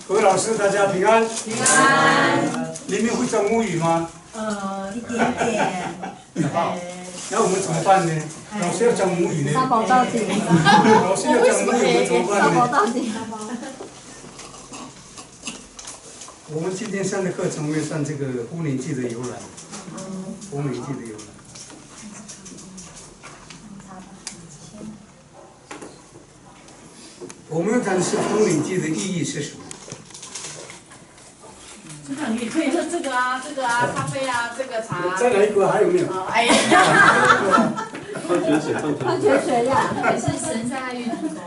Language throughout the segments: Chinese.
各位老师，大家平安。平安。你们会讲母语吗？一点点。那我们怎么办呢？老师要讲母语呢？沙包到底。老师要讲母语，我们怎么办沙包呢？到底。我们今天上的课程会上这个丰年祭的由来。丰年祭的由来。我们要谈的是丰年祭的意义是什么？组长，你可以喝这个啊，这个啊，咖啡啊，这个茶啊。再来一个，还有没有？哎呀，矿泉水，矿泉水呀，也是神在爱玉提供的。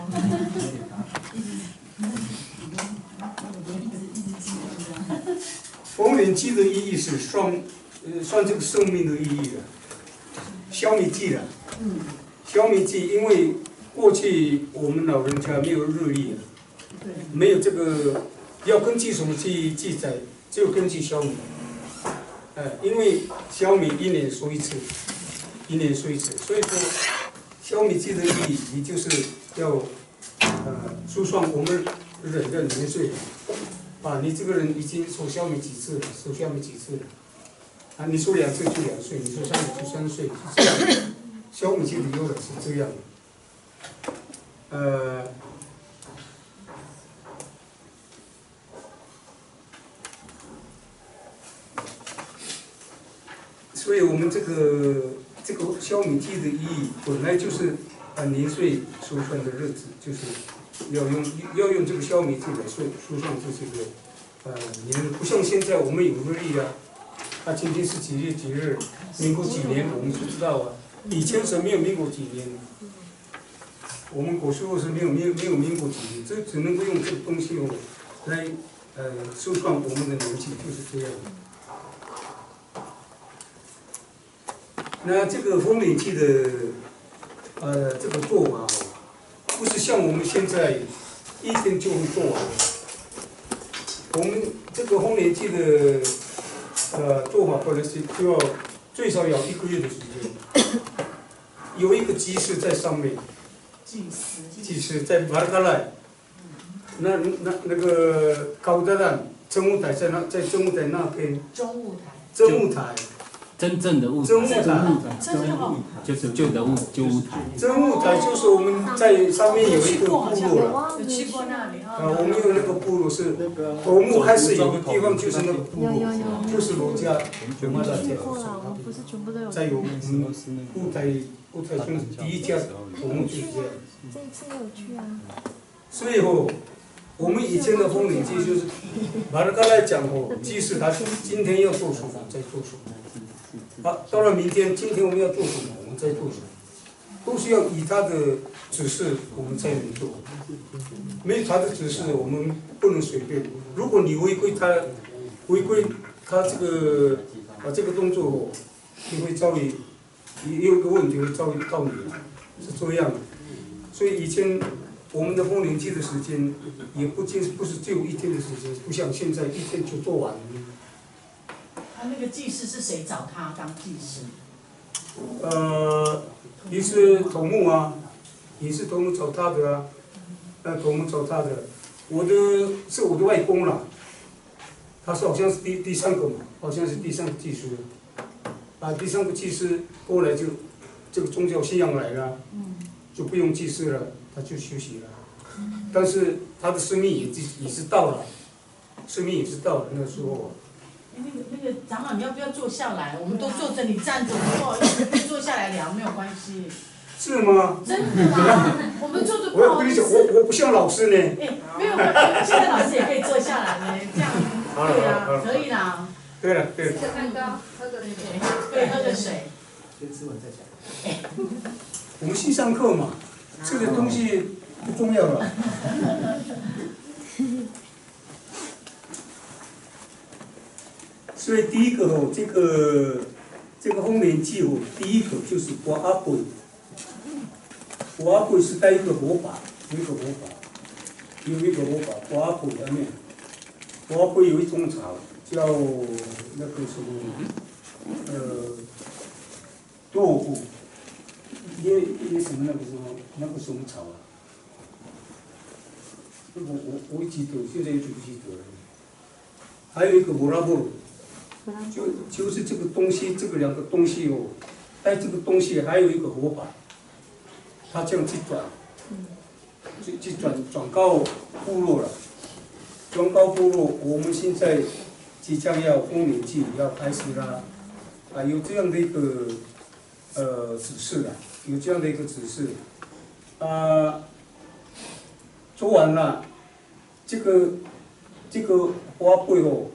丰年祭的意义是算这个生命的意义了，消灭祭了。消灭祭，因为过去我们老人家没有日历了，没有这个要根据什么记载，只有根据消灭。因为消灭一年说一次，一年说一次，所以说消灭祭的意义，也就是要数算我们人的年岁。你这个人已经受消灭几次了？受消灭几次了？你说2岁就2岁，你说3岁就3岁，是这样。消灭祭的由来是这样的。所以我们这个消灭祭的意义，本来就是年岁数算的日子，就是要用这个消灭祭来数算这些个年，不像现在我们有日历啊，今天是几日，民国几年我们不知道啊。以前是没有民国几年，我们古时候是没有民国几年，这只能够用这个东西来数算我们的年纪，就是这样的。那这个丰年祭的这个做法不是像我们现在一天就会做完。我们这个丰年祭的做法本来是就要最少要1个月的时间，有一个祭司在上面。祭司在马尔卡莱，那个高德兰真务台在真务台那边。真务台。真正的物台，就是旧的物台。真务台就是我们在上面有一个部落了。有去过那里啊？我们有那个部落是头目开始有个地方就是那个部落，就是罗家，马大家。不是全部都有。再有布台村第一家头目就是这样。这一次有去啊。所以我们以前的丰年祭就是马尔卡来讲祭司他今天要做什么再做什么。到了明天，今天我们要做什么，我们再做什么，都是要以他的指示我们才能做。没有他的指示，我们不能随便。如果你违规他这个动作，你会遭遇有一个问题会遭遇到你，是这样的。所以以前我们的丰年祭的时间也不是只有1天的时间，不像现在1天就做完了。那个祭司是谁找他当祭司？也是头目啊，也是头目找他的啊，头目找他的，我的外公啦，他是好像是第3个嘛，好像是第3个祭司，第3个祭司后来就这个宗教信仰来了，就不用祭司了，他就休息了，但是他的生命也是到了，那时候。那个长老，你要不要坐下来？我们都坐着，你站着，不好意思，可以坐下来聊，没有关系。是吗？真的啦，我们坐着不好意思。我不像老师呢。没有，现在老师也可以坐下来呢，这样对啊，可以啦。对了。吃个蛋糕，喝个水。对，喝个水。先吃完再讲。我们去上课嘛，这个东西不重要了。所以第一个这个丰年祭第一个就是刮阿鬼，刮阿鬼是带一个火把，有一个火把，刮阿鬼下面，刮阿鬼有一种草叫那个什么豆腐，也什么那个什么草啊？这个我记得，现在也记不记得了。还有一个摩拉波鲁，就是这个东西，这个两个东西哦，带这个东西还有一个火把，它这样去转，去转到部落了，转到部落，我们现在即将要丰年祭要开始啦，有这样的一个指示了，有这样的一个指示，做完了，这个花卉哦，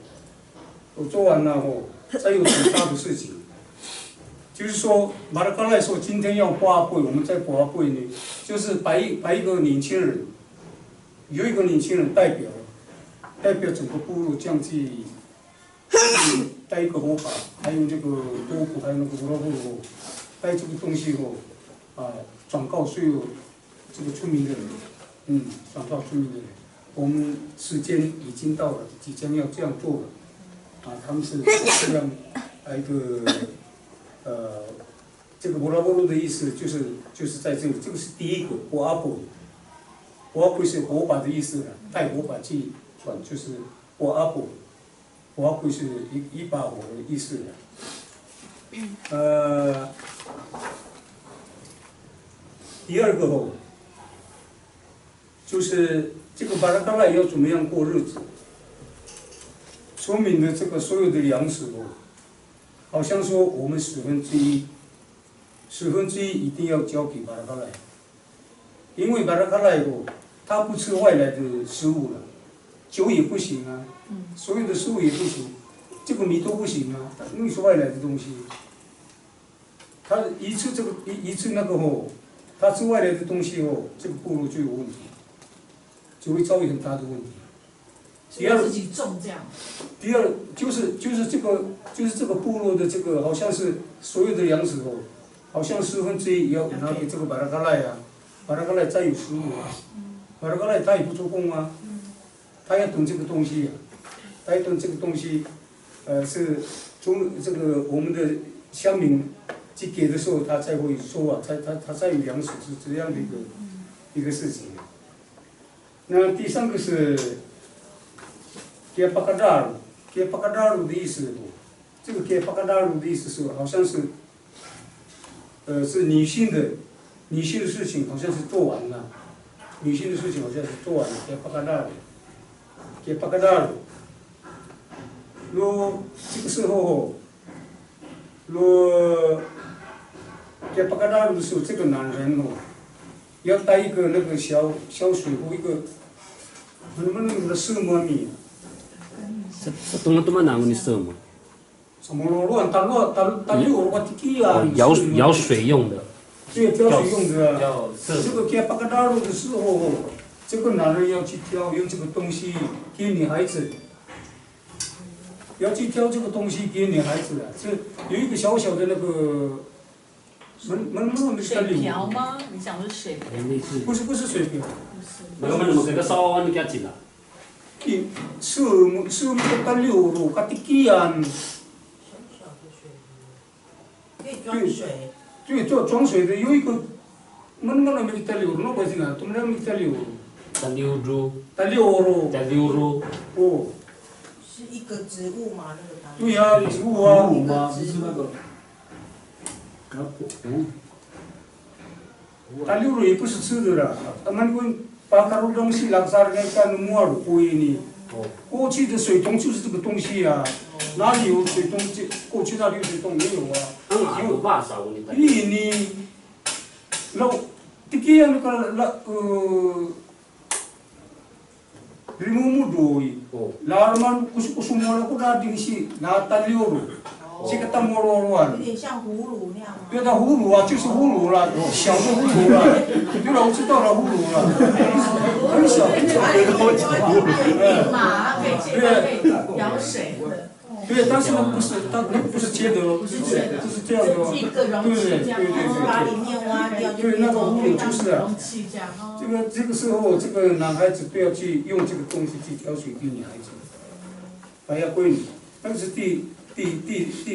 我做完了哦，再有其他的事情，就是说马拉卡来说，今天要花卉，我们在花卉呢，就是摆一个年轻人，有一个年轻人代表整个部落这样去带一个火把，还有这个多普，还有那个罗布哦，带这个东西哦，转告所有这个村民的人，转告村民的人。我们时间已经到了，即将要这样做了，他们是这样一个这个摩拉波罗的意思就是在这里，这个是第一个火阿布，火阿布是火把的意思了，带火把去转就是火阿布，火阿布是一把火的意思了。第二个哦，就是这个巴拉卡拉要怎么样过日子？村民的这个所有的粮食哦，好像说我们1/10一定要交给巴拉卡拉，因为巴拉卡拉哦，他不吃外来的食物了，酒也不行啊，所有的食物也不行，这个米都不行啊，因为是外来的东西。他一次那个哦，他吃外来的东西哦，这个部落就有问题。就会遭遇很大的问题。第二，自己种这样。第二就是这个部落的这个好像是所有的粮食哦，好像1/10要拿给这个巴拉卡赖啊，巴拉卡赖再有食物啊，巴拉卡赖他也不做工啊，他要等这个东西啊，他要等这个东西，是从这个我们的乡民去给的时候，他才会收啊，他才有粮食，是这样的一个事情。那第三个是 Kia Pakadaru，Kia Pakadaru 的意思，这个 Kia Pakadaru 的意思是好像是，是女性的事情好像是做完了，女性的事情好像是做完了 Kia Pakadaru，若这个时候，若 Kia Pakadaru 的时候，这个男人哦。要带一个那个小水壶，一个那个什么米？Sa teman-teman namun ni semua。什么乱打六我提啊！舀水用的。对，挑水用的。这个给巴格达鲁的时候，这个男人要去挑，用这个东西给女孩子，要去挑这个东西给女孩子的，是有一个小小的那个。水瓢吗？你讲的是水瓢？不是水瓢。那个烧完你给它进了。是那个溜肉，它的基可以装水。对，装水的有一个，那没得溜肉，那不行啊，他们没得溜肉。得溜肉。哦。是一个植物吗？那个汤。对呀，植物啊。不是那个。他溜肉也不是吃的了，他们会把那种东西拉下来干木耳锅里。过去的水桶就是这个东西啊，哪里有水桶？过去哪里有水桶？没有啊。有把烧的。你，那这个样那个remove doy. Laman kusumala ko dating si natalioro. Si katamoroan. 有点像葫芦那样吗？对的，葫芦啊，就是葫芦啦，小的葫芦啦。对了，我知道了，葫芦啦，很小。马可以舀水的。对，但是呢，它不是切的哦，就是这样的哦。一个容器这样，把里面挖掉，对，那个葫芦就是啊。容器这样。这个时候，这个男孩子不要去用这个东西去挑水给女孩子，还要闺女。那个是第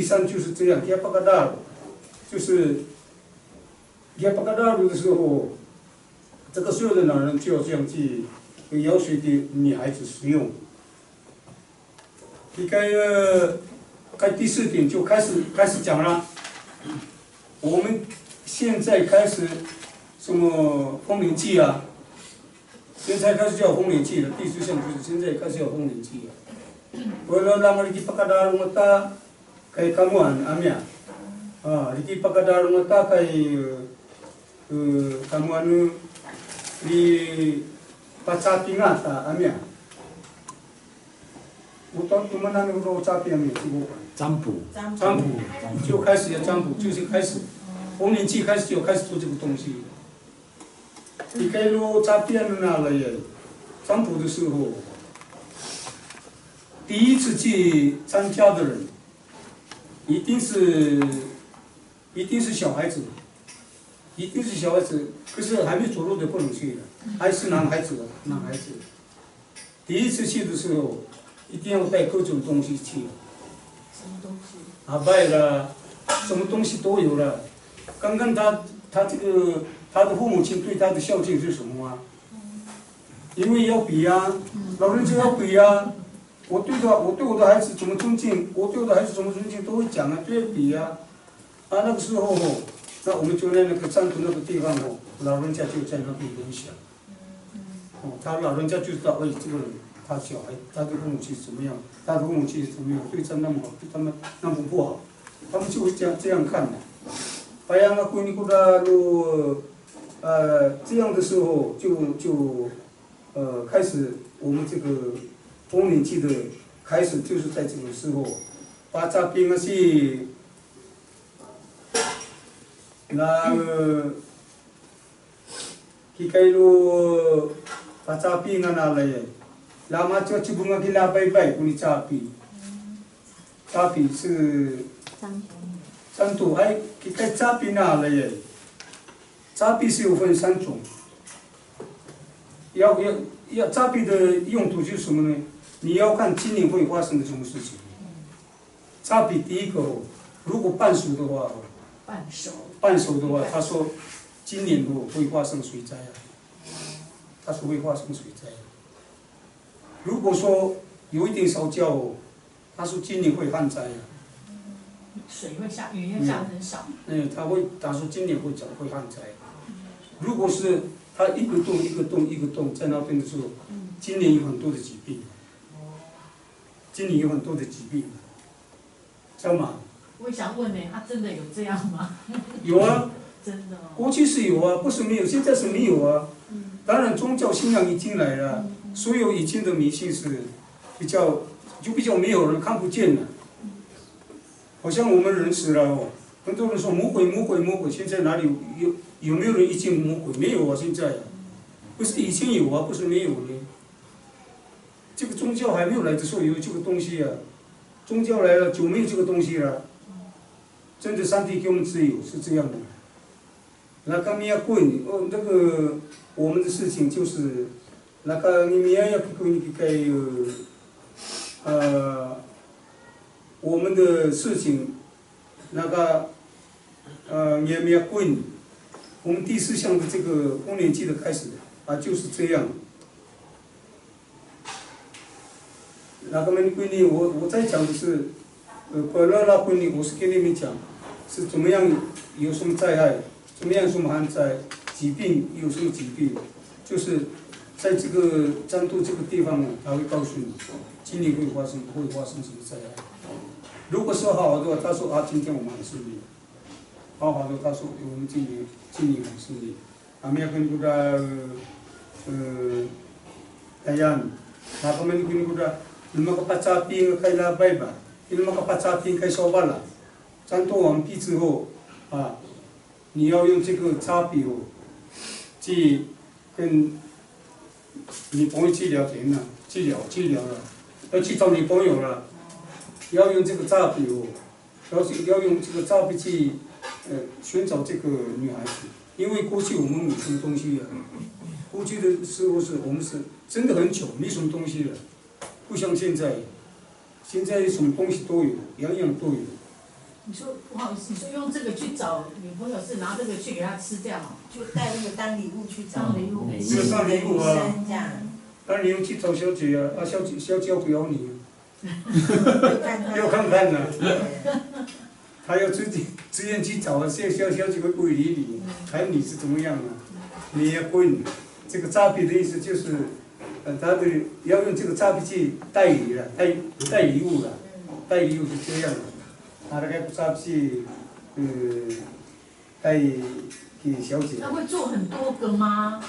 三就是这样，给巴格达，就是给巴格达的时候，这个所有的男人就要这样去给瑶水的女孩子使用。该第4点就开始讲了，我们现在开始什么丰年祭啊，现在开始叫丰年祭了。第4项就是现在开始有丰年祭了。Kalau lang lagi pakadar mata kay kamuan amya. Lagi pakadar mata kay kamuan di pacapi ngata amya. Utot kumanan ro capi amya sigo. 占卜，占卜就开始要占卜，就是开始丰年祭开始就开始做这个东西。你开路capi那了耶，占卜的时候。第一次去参加的人，一定是小孩子，一定是小孩子，可是还没走路的不能去的，还是男孩子，男孩子。第一次去的时候，一定要带各种东西去。什么东西？阿拜了，什么东西都有了。刚刚他的父母亲对他的孝敬是什么啊？因为要比啊，老人就要比啊。我对我的孩子怎么尊敬，我对我的孩子怎么尊敬，都会讲啊，都要比啊。那个时候那我们就在那个占卜那个地方老人家就在那边分享。他老人家就知道，这个人他小孩，他的父母亲怎么样，他的父母亲怎么样，对他那么好，对他们那么不好，他们就会这样看的。Kaya nga kung ko na这样的时候就开始我们这个。丰年祭的开始就是在这个时候，把这边是那个Kikailo把这边那来，lama就只不过给拉拜拜，不你这边，这边是占卜，Kikai这边那来，这边是有分3种，要这边的用途就是什么呢？你要看今年会发生的什么事情。差比第一个，如果半熟的话，半熟的话，他说今年会发生水灾啊。他说会发生水灾。如果说有一点烧焦他说今年会旱灾啊。水会下，雨会下很少。他说今年会旱灾。如果是他一个洞在那边的时候，今年有很多的疾病。今年有很多的疾病，知道吗？我想问呢，他真的有这样吗？有啊，真的过去是有啊，不是没有，现在是没有啊。当然，宗教信仰已经来了，所有以前的迷信是比较没有人看不见了。好像我们人死了很多人说魔鬼，现在哪里有没有人遇见魔鬼？没有啊，现在不是以前有啊，不是没有呢。这个宗教还没有来的时候有这个东西啊，宗教来了就没有这个东西了。真的，上帝给我们自由是这样的。那个米亚棍那个我们的事情就是那个米亚要给我们的事情那个米亚棍，我们第4项的这个丰年祭的开始就是这样。那个们闺女，我在讲的是，快乐那闺女，我是跟你们讲，是怎么样有什么灾害，怎么样什么旱灾，疾病有什么疾病，就是在这个占卜这个地方他会告诉你，今年会发生什么灾害。如果说好的话，他说今天我们很顺利，好的，他说我们今年很顺利。Kami akan kuda ayan, kami kuda ilma kapacapi kay labay ba, ilma kapacapi kay sobala， 占卜完毕之后你要用这个差笔去跟你朋友去聊天了，去聊了，要去找女朋友了，要用这个差笔要用这个差笔去寻找这个女孩子。因为过去我们没什么东西过去的时候我们是真的很穷，没什么东西的，不像现在，现在什么东西都有，样样都有。你说不好意思，你说用这个去找女朋友是拿这个去给她吃这样就带那个当礼物去找当礼物，是当礼物啊，那你又去找小姐啊？小姐不要你，要看看呐。他要自愿去找小姐会不会理你？看你是怎么样啊？你也滚！这个诈骗的意思就是，他的要用这个诈骗去代理了，代理物了，代理物是这样的。他那个诈骗，代给小姐。他会做很多个吗？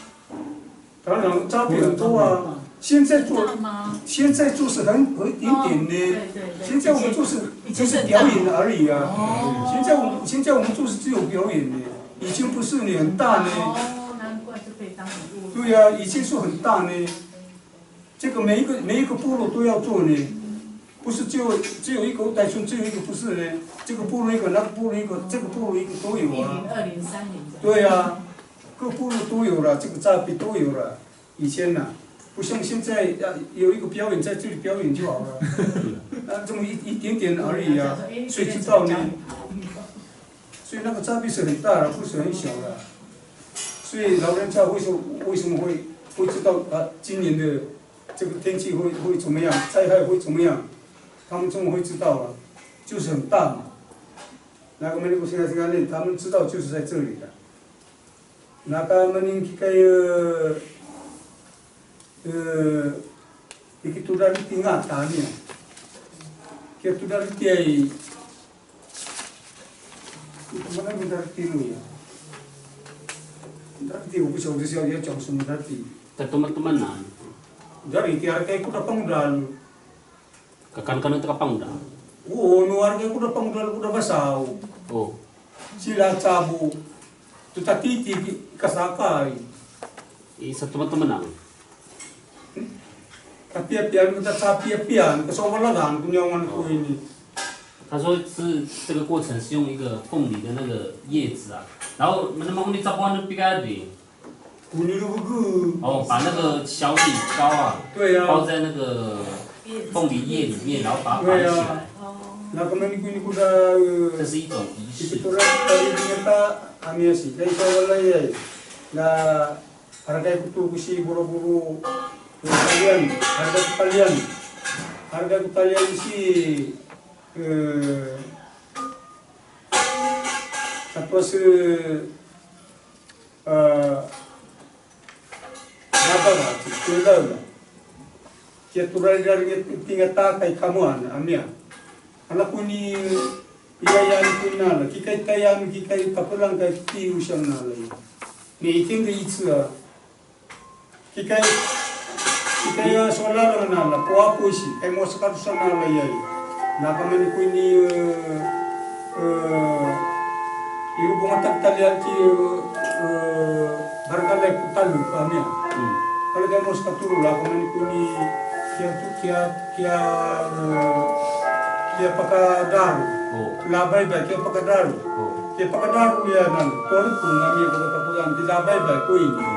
当然诈骗很多啊。现在做是很一点点的，现在我们做是表演而已啊。现在我们做是只有表演的，以前不是呢，很大呢。哦，难怪就可以当礼物。对呀，以前是很大呢。这个每一个部落都要做呢，不是只有一个，但是只有一个不是呢。这个部落一个，那个部落一个，这个部落一个都有啊。10、20、30。对呀，各部落都有了，这个诈骗都有了。以前呐。不像现在有一个表演在这里表演就好了，这么一点点而已啊，谁知道呢？所以那个诈骗是很大的，不是很小的。所以老人家为什么会知道今年的这个天气会怎么样，灾害会怎么样？他们怎么会知道啊？就是很大嘛。那个现在他们知道就是在这里的。那个iki tu dari tinggal tanya, kita tu dari tiai, itu mana dari tilu ya? Dari tilu bisa dia jauh semua dari. Teman-teman nah. Dari tiara kayak kuda pangudal. Kakan itu kapangudal. Oh, nuar kayak kuda pangudal kuda basau. Oh. Sila cabu, tu tati kasakai. Isa teman-teman nah. Kapiapian kita kapiapian kesombalagan kunyawan ku ini。他说是这个过程是用一个凤梨的那个叶子啊，然后那么你找不完的比较的。哦，把那个小米糕啊，对呀，包在那个凤梨叶里面，然后把它绑起来。那个kuda，这是一种仪式。那harga itu kusi buru-buru harga kalian si apa apa lah sudah lah kita turun dari tingkat takai kamu amia anak kuni iyayan kunal kikai kayam kikai kapulang kai tiu siang nalai 每天的一次啊，kita solar na kuha po si kay mo sa karusan na layay nakaman ko ni yung bunga tagtalyan ki barkalay putalu kami kalau kay mo sa katuro nakaman ko ni kaya pakadaru labay ba kaya pakadaru kaya pakadaru yan torot ko ngami ko kapulan di labay ba ko ini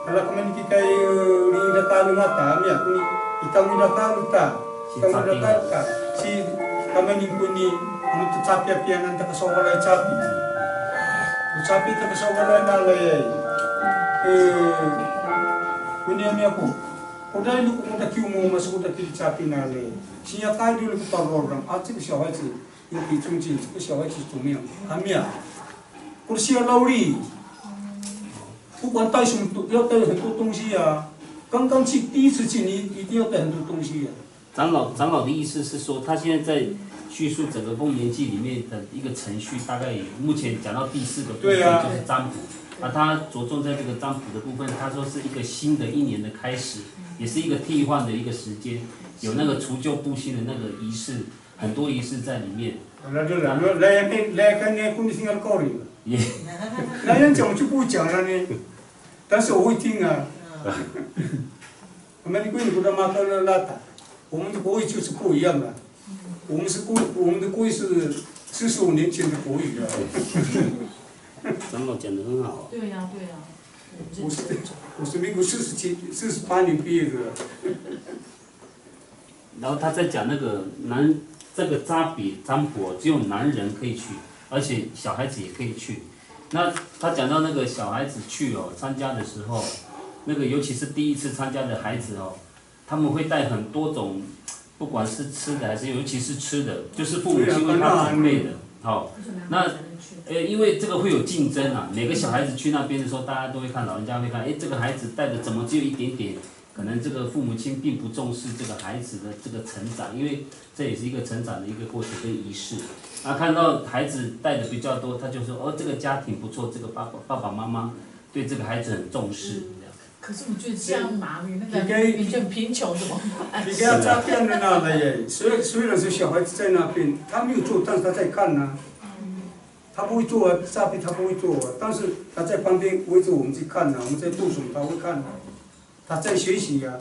kalau kami kita ring datalu mata, kami aku ni kita ring datalu ta, kita ring datalu ta. Si kami ni kuni, anu tu capi apian nanti kesobalai capi, tu capi tu kesobalai nalai. Kuni kami aku, kodai lu kuda kiumu masuk kuda kiri capi nalai. Siapa kali dulu kita orang, aci siapa aci, yang kicungci, siapa aci cumia, kami ya. Kursi lauri. 不管带什么都要带很多东西啊！刚刚去第一次去，你一定要带很多东西啊。长老的意思是说，他现在在叙述整个《丰年祭》里面的一个程序，大概目前讲到第4个部分就是占卜。他着重在这个占卜的部分，他说是一个新的一年的开始，也是一个替换的一个时间，有那个除旧布新的那个仪式，很多仪式在里面。那人讲就不讲了呢，但是我会听啊。我们的国语跟马克拉达，我们的国语就是不一样的。我们的国语是45年前的国语啊。长老讲得很好。对呀，对呀。我是民国48年毕业的。然后他在讲那个这个占卜只有男人可以去。而且小孩子也可以去。那他讲到那个小孩子去参加的时候，那个尤其是第一次参加的孩子哦，他们会带很多种，不管是吃的还是尤其是吃的，就是父母亲为他准备的。好，那因为这个会有竞争啊，每个小孩子去那边的时候，大家都会看，老人家会看，这个孩子带的怎么只有一点点？可能这个父母亲并不重视这个孩子的这个成长，因为这也是一个成长的一个过程跟仪式。看到孩子带的比较多，他就说这个家庭不错，这个爸爸妈妈对这个孩子很重视。可是我觉得这样嘛，你那个你就贫穷怎么办？你给他诈骗的那了耶，虽然是小孩子在那边，他没有做，但是他在看呢。他不会做啊，诈骗他不会做啊，但是他在旁边围着我们去看呢，我们在做什么他会看呢，他在学习呀。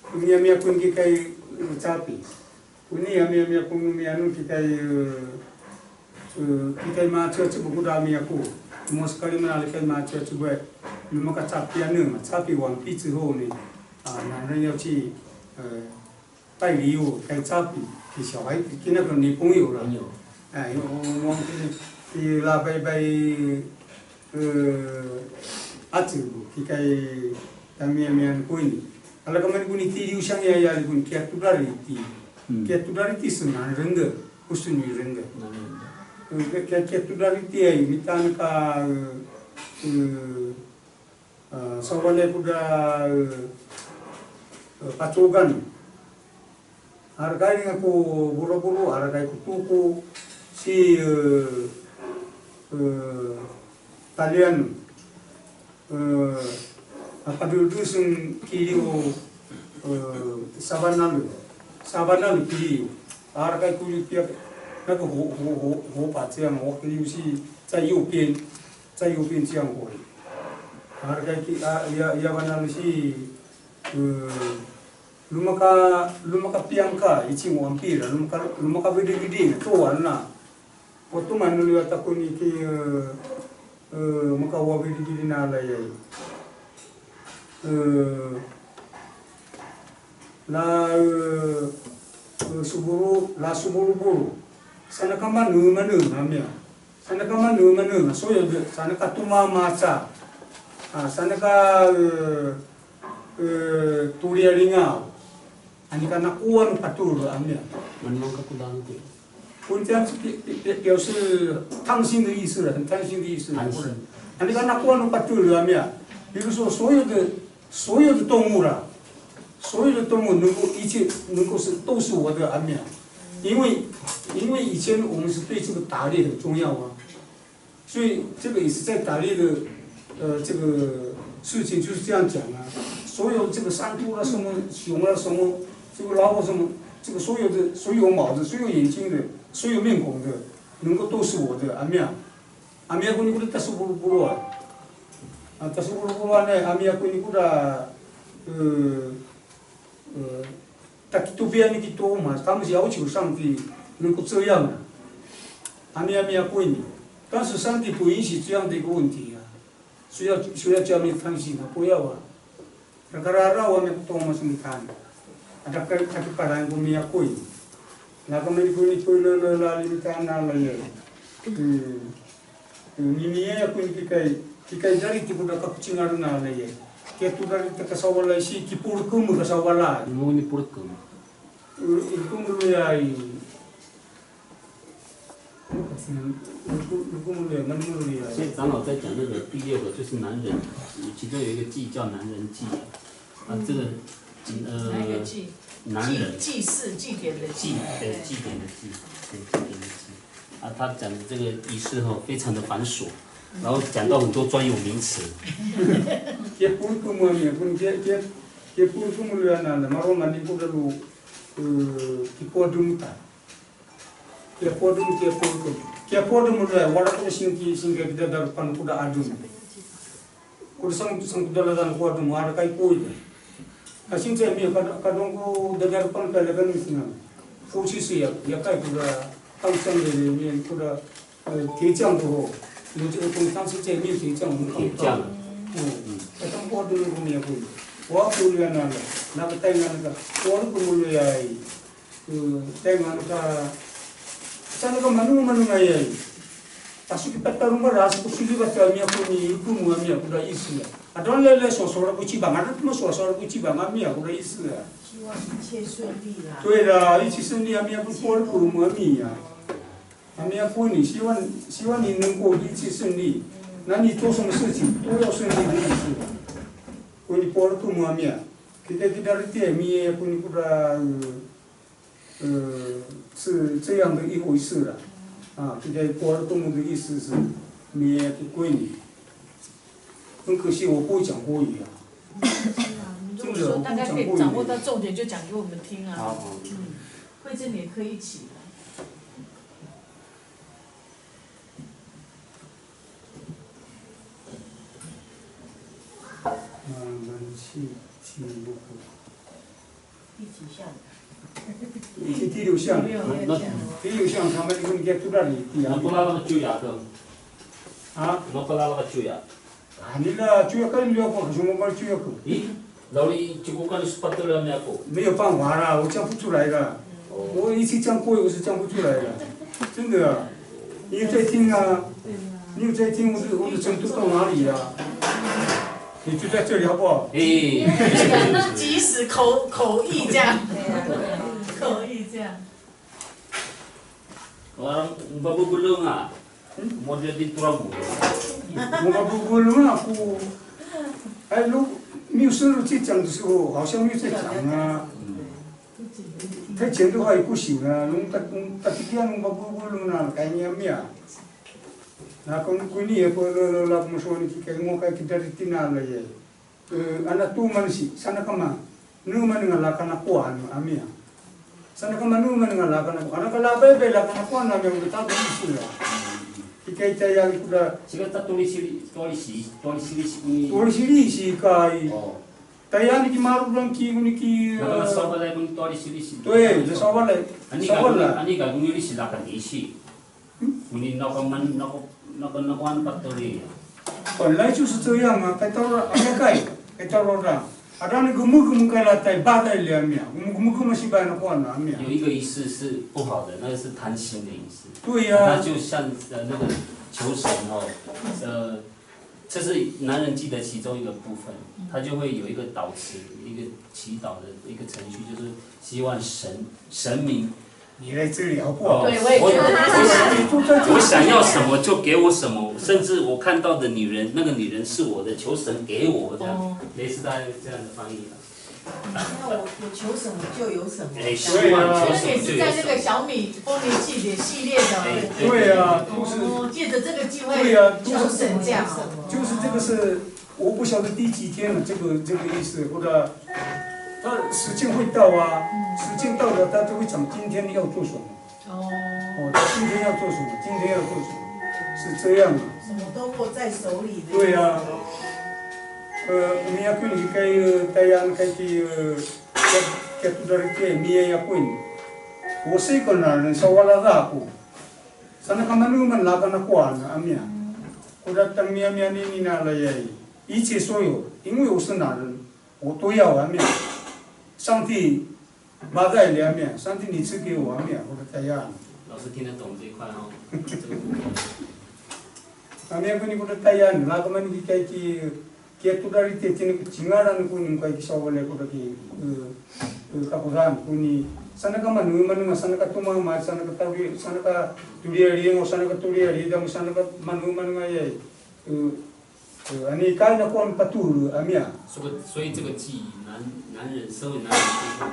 Mia pun kita capi, puni mia pun mia nu kita macam cuba kuda mia ku, semua sekali mana kita macam cuba, cuma kat capi anu, capi wang pi之后呢，男人要去带礼物带capi给小孩给那个女朋友了，我给拉拜阿子给mia kuini. Kalau kemarin bunyi tiri usang ya bunyi kiat tu dari ti senang rengga, usun ni rengga. Kiat tu dari ti ay mitan ka sawale puda pacogan. Hargai aku buru-buru, hargai aku tuku si talian. Apabila dusun kilo sabanalu kilo, harga kulit tiap nak ho pacian ho kilo si 在右边这样回，harga ya banalu si lumaka piangka ichi wampira lumaka bede做完了，我都蛮努力打工你去maka wa bede na la ya. La suburu buru sana kama numa mia sana kama numa so ya sana ka tuma maca sana ka turia ringa ani kana kuan patur amia你们可不当对。kun这样表示贪心的意思了，很贪心的意思。ani kana kuan patur amia， 比如说所有的动物啦，所有的动物一切能够都是我的安眠，因为以前我们是对这个打猎很重要啊，所以这个也是在打猎的这个事情就是这样讲啊，所有这个山猪啦什么熊啦什么这个老虎什么这个所有毛的所有眼睛的所有面孔的能够都是我的安眠，安眠これtas buru-buru啊。Tas buru-buruan ami aku ini kuda tak itu biar ni kita mas, 他们是要求上帝能够这样的，ami aku ini， 但是上帝不允许这样的一个问题啊，需要叫你贪心啊，不要啊。Karena我们都masih makan， ada keparan kami aku ini， 那kami ini lalu makan lalu， ini aku ini Kikai dari tipu dah kapucingan na lagi, kia tu dari terkasawala si kipurkum kasawala. Mau ni purkum. Itu mulai,所以长老在讲那个第6个就是男人，其中有一个祭叫男人祭这个哪一个祭？男人祭祀祭典的祭，对祭典的祭，对祭典的祭。他讲的这个仪式非常的繁琐。然后讲到很多专有名词。Dia pun kemudian dia pun kemudian marom mandi pun lalu kipodum ta. Dia podum mulai walau singgi kita darpan kuda adum. Kuda sang kuda ladan podum ada kai koi. Kasing saya mi kadang ku darpan kalagan misalnya. Fusi siap ya kai kuda tangsang dari mi kuda kecang tu. 有这个东当时在面对这样我们看不到，在中国都有这么一个，我不了那个带那个，我都不了呀，带那个，像那个manu哎，但是kita rumah ras tu sudah baca mi aku ni itu mu mi aku dah isi, 都来说的不去吧，俺这么说的不去吧，俺没有这意思啊。希望一切顺利啦。对的，一切顺利，俺们也不过得过么米呀，俺们也过你，希望你能够一切顺利。那你做什么事情都要顺利的意思。过你过得过么米呀？kita reti mi pun kuda 是这样的一回事了，啊，这个国动物的意思是mi归你，很可惜我不会讲国语啊。如果说大家可以掌握到重点，就讲给我们听啊。好，慧珍你也可以一起。第几项？第六项。第六项他们应该都那里第二。那那个就亚的。啊？那个就亚。啊，你那就要跟聊过，什么玩就要过？咦，老李就我跟你说不得了没有？没有办法啦，我讲不出来的。我一起讲过，我是讲不出来的，真的啊。你有在听啊？你有在听我的程度到哪里呀？你就在这里好不好？即时口译这样，口译这样。Orang babulung ah, model di Turamu. babulung aku， 哎，没有深入去讲的时候，好像没有在讲啊。太前的话也不行啊，弄tatikian babulung na kayaknya mia。Nah, kung kuni ya pala mo ni kay mo kay kita ritina la ye. Anak tu man si sana kama nu man ngalakan ako ano amia. Sana kama nu man ngalakan ako. Anak kala bebe la kana ko na me ta isu la. Ikay tayo kuda. Siga ta tulisili si kay. Tayan ki maru lang ki uni ki. Nakala sobalay kung tulisili. Tuwe, sobalay. Sobalay. Ani ka kung sila kan isi. Muni nakaman nakakuan patuloy. 本来就是这样啊，该到了该到了的，让你个该来带八带两面，西班牙话哪面？有一个仪式是不好的，那个是贪心的仪式。对呀。他就像那个求神哦，这是男人记的其中一个部分，他就会有一个祷词，一个祈祷的一个程序，就是希望神明。你来这里好不好？对，我也觉得我想要什么就给我什么，甚至我看到的女人，那个女人是我的，求神给我这样，类似大概这样的翻译了。那我求什么就有什么。哎，希望求什么就有什么。这也是在那个小米丰年祭典系列的。对呀，就是借着这个机会。对呀，求神这样。就是这个是，我不晓得第几天了，这个意思，或者。他时间会到啊，时间到了，他就会讲今天要做什么。他今天要做什么？今天要做什么？是这样的。什么都握在手里的。对呀。Mia pun kay tayan kay tu dari kay Mia ya pun. Usai kena sawala aku. Sana kamanu man lakan aku ana amia. Kuda tang Mia ni na layai. 一切所有，因为我是男人，我都要完面。上帝把在两面，上帝你赐给我完面，我的太阳。老师听得懂这一块哦。Kami ni kuda tayan, laga man ni kay ki tu dari tin cingaran ko ni kay sawale ko ki kapuran ko ni sana ka manu sana ka tuma sana ka tawi sana ka tuliari mo sana ka tuliari dam sana ka manu ay ani kay na ko ang patur amia。所以这个祭男人身为男人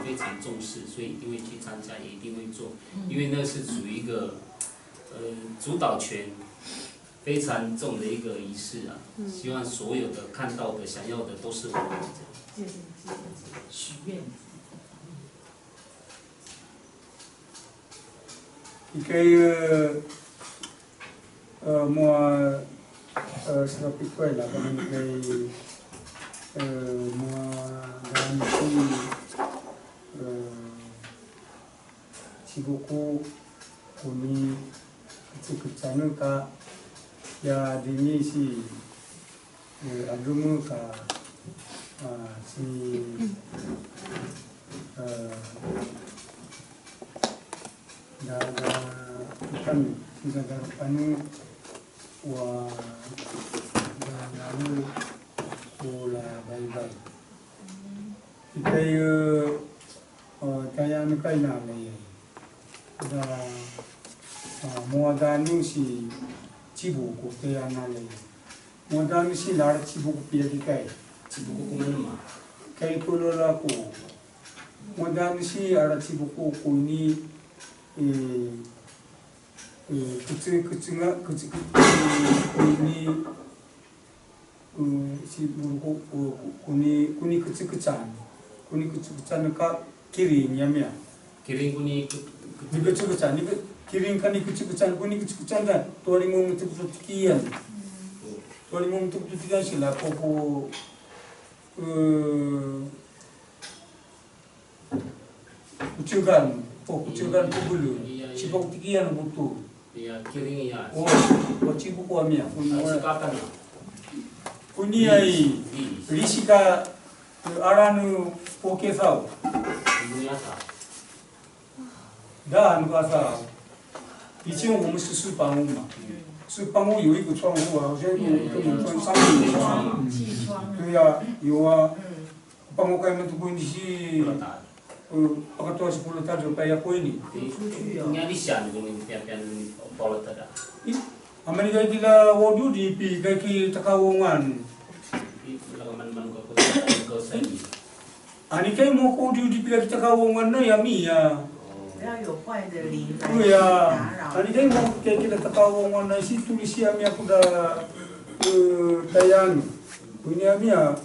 非常重视，所以一定会去参加，也一定会做，因为那是属于一个主导权非常重的一个仪式啊。希望所有的看到的、想要的都是我的。许愿。Ikay mo sa pikwela kami kay mga ganito sibuko kuni kecil ka ya dini si agama ka si kan sigagaro wa lalu Bola bye-bye. Kita kaya na kay namin. Mga dano si Chibuko kaya namin. Mga dano si Lara Chibuko piya di kay. Chibuko kumano ma. Kay kulola ko. Mga dano si Lara Chibuko ko ni 그치 si buruko kuni kecil ka kiring ya mia kiring kuni ni kecil ni kiring kan ni kecil kuni kecil kan tori mo mutu tikian sila ko kucukan kubulu sipok tikian butu ya kiring ya cibu ko amia sikatan kuni ai risika aranu poke sao dunia sa anu ka sao 以前我们是睡房屋嘛，睡房屋有一个窗户啊，好像跟我们穿上面的窗。气窗。对呀，有啊。房屋开门都关的是pakatuas puluh tahun kaya ko ini. Nga di siya nung pian polo tada. Amani kay kila wadu di pi kay ki takawongan. Lagaman ko sa ni. Ani kay mo ko di pi kay takawongan na yami ya. 不要有坏的灵来对呀，打扰。 ani kay mo kay kita takawongan na si tulis siya mi ako da tayan. Punya mi ya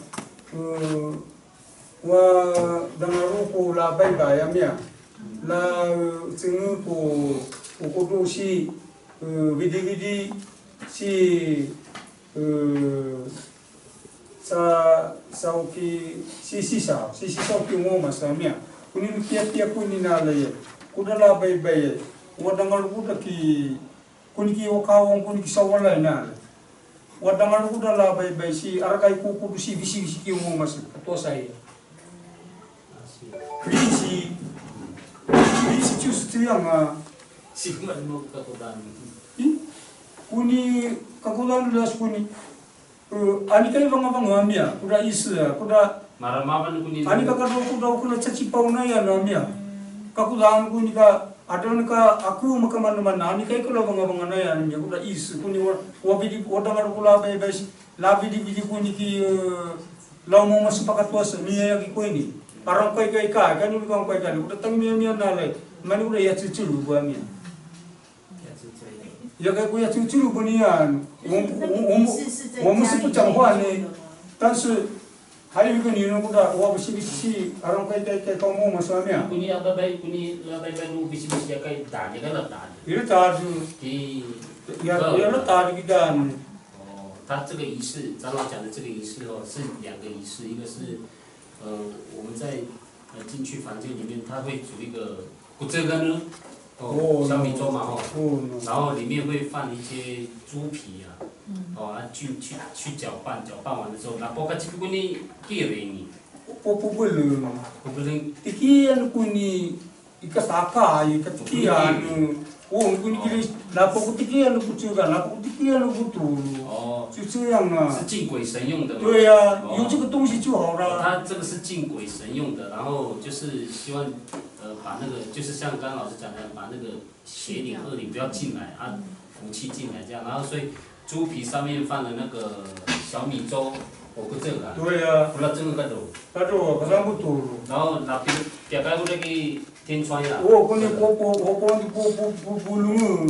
wa dangaru ko la bai ba ya mi ya. La tsingu ko do si vidi si sa ki si sa ki mo masamia kunin pia kunin na le kudala bai wadangal kuda ki kunin ki wakawong kunin ki sawala na wadangal kudala bai si arakai ku kudu si bisi ki mo mas to sai krisi就是这样啊 Sigma mo kakudan. Kuni kakulan luas kuni. Ani kay banga amia, kuda isa, kuda Maramaban kuni. ani kuda caci pau na ya amia. Kakulan kuni ka adon ka aku makaman ani kay kula banga na ya amia kuda isa kuni wabidi wadangar kula bai labidi kuni ki lamu masupakat was niya ki kuni. Parang kay ka kanul kang kay kan kuda tang mia na le. Mani kuda ya cucu bu amia. Ya kayak gue cucu bunian, 我们是不讲话呢，但是还有一个女人不的，我不是orang kayak kamu masalahnya. Kuni apa baik kuni nu bisi kay tanya kan letak. Itu tadi. Di ya letak di kan. 哦，他这个仪式，长老讲的这个仪式哦，是两个仪式，一个是我们在进去房间里面，他会煮一个古这个呢。 小米粥嘛吼，然后里面会放一些猪皮啊，去搅拌完的时候，那包括这个你给了你，不能，不能，这个kuni ikat saka ikat kian, kuni kiri lapok tikian lu kucukan, lapok tikian lu kutu， 哦，就这样啊。是敬鬼神用的嘛？对呀，有这个东西就好了。他这个是敬鬼神用的，然后就是希望把那个就是像刚刚老师讲的，把那个邪灵恶灵不要进来啊，福气进来这样，然后所以猪皮上面放了那个小米粥，我不这个啊。对呀。不知道这个干肉。干肉，可能不多。然后那别个那个天窗呀。我不弄。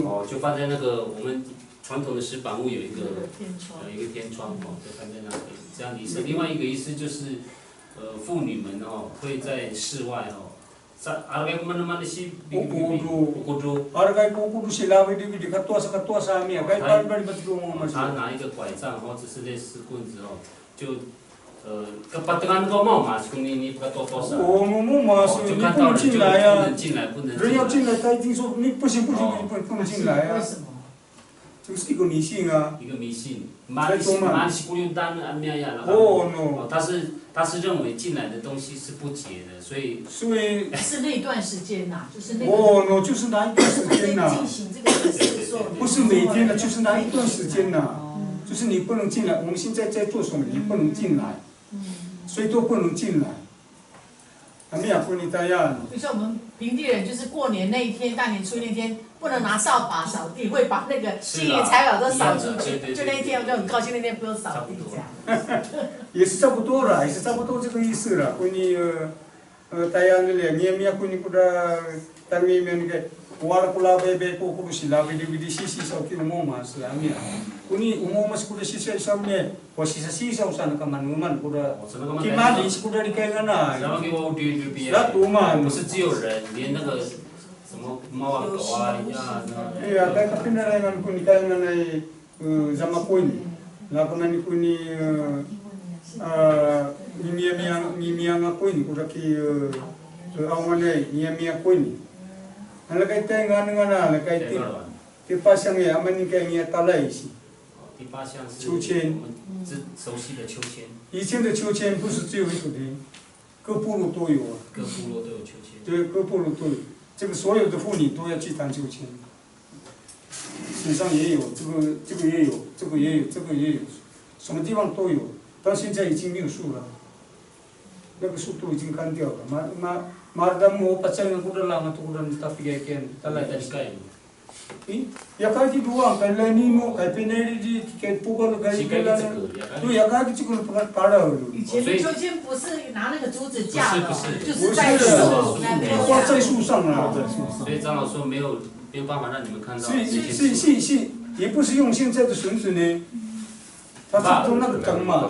哦，就放在那个我们传统的石板屋有一个天窗哦，就放在那里这样的仪式。另外一个仪式就是妇女们哦会在室外哦。 Argai mana si kudu. Argai kudu si lawi di ketua sami. Argai pan betul mas. 他拿一个拐杖或者是类似棍子哦，就kepatengan kau mau mas, ni bukan totosan. Oh mau mas, 就看到人就不能进来，不能。人要进来，他已经说你不行，不能进来啊。为什么？ 就是一个迷信啊。一个迷信，马西古林丹安面呀，哦，他是认为进来的东西是不洁的，所以是那段时间呐，就是那个。哦，就是那一段时间呐。进行这个仪式的时候。不是每天的，就是那一段时间呐。就是你不能进来。我们现在在做什么？你不能进来，谁都不能进来。阿米亚不尼达亚。就像我们平地人，就是过年那一天，大年初一那天，不能拿扫把扫地，会把那个新年财宝都扫出去。就那一天，我就很高兴，那天不用扫地这样。也是差不多了，也是差不多这个意思了。关于大家那里面面关于不的，当面面个。Wala kula bebe ko ko sila bidi bidi sisi sa ki mo mas amia kuni umo mas kuda sisi sa me ko sisi sa usan ka manuman kuda kimali kuda di kai ngana 然后给我对比， la tuma 不是只有人，连那个什么猫啊狗啊呀， ya kai kapina na ngan kuni kai ngana zama kuni la kamani kuni mimia kuni kuda ki awale mimia kuni那个带俺那个那个第八项也俺们那个也打了一些。第八项是秋千，我们最熟悉的秋千。以前的秋千不是只有一个的，各部落都有啊。各部落都有秋千。对，各部落都有，这个所有的妇女都要去弹秋千。身上也有，这个也有，这个也有，这个也有，什么地方都有，但现在已经没有树了，那个树都已经砍掉了，Mardam mo pacay ng kuda lang at kuda ng tapigayan talaga. Ya kaya di dua, kaya lani mo, kaya pineri di, kaya pukul kaya kaya tu ya kaya di cikul pada. 以前的秋千不是拿那个竹子架的，就是在树那边挂在树上啊。所以张老师没有办法让你们看到。是，也不是用现在的绳子呢，它是用那个藤嘛，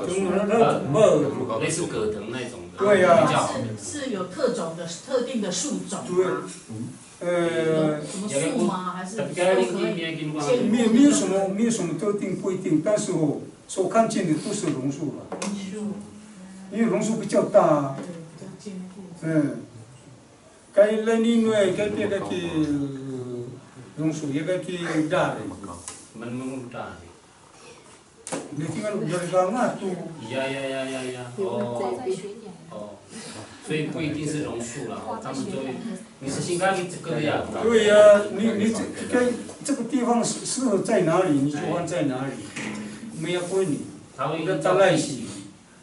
类似葛藤那种。 对呀，是有特定的树种吗？什么树吗？还是都可以？没有什么特定不一定，但是所看见的都是榕树了。因为榕树比较大。该来年内该别个去榕树，也该去大的。蛮大的。 你tinggal dari gang tu. 呀。哦，所以不一定是榕树了，他们就会，你是新开的这个呀？对呀，你这个地方适合在哪里，你就放在哪里，没有规律。要搭在一起，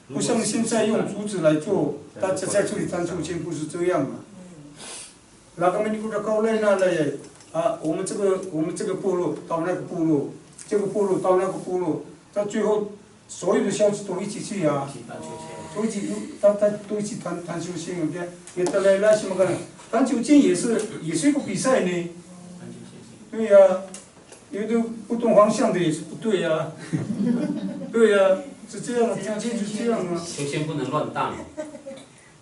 不像现在用竹子来做，大家在这里弹秋千不是这样嘛？那个你给他搞来那来啊，我们这个部落到那个部落，这个部落到那个部落，到最后所有的小子都一起去啊。 都一起，大家都一起弹秋千，也得来什么个？弹秋千也是一个比赛呢。对呀，有的不同方向的也是不对呀。对呀，是这样的，秋千是这样啊。秋千不能乱荡。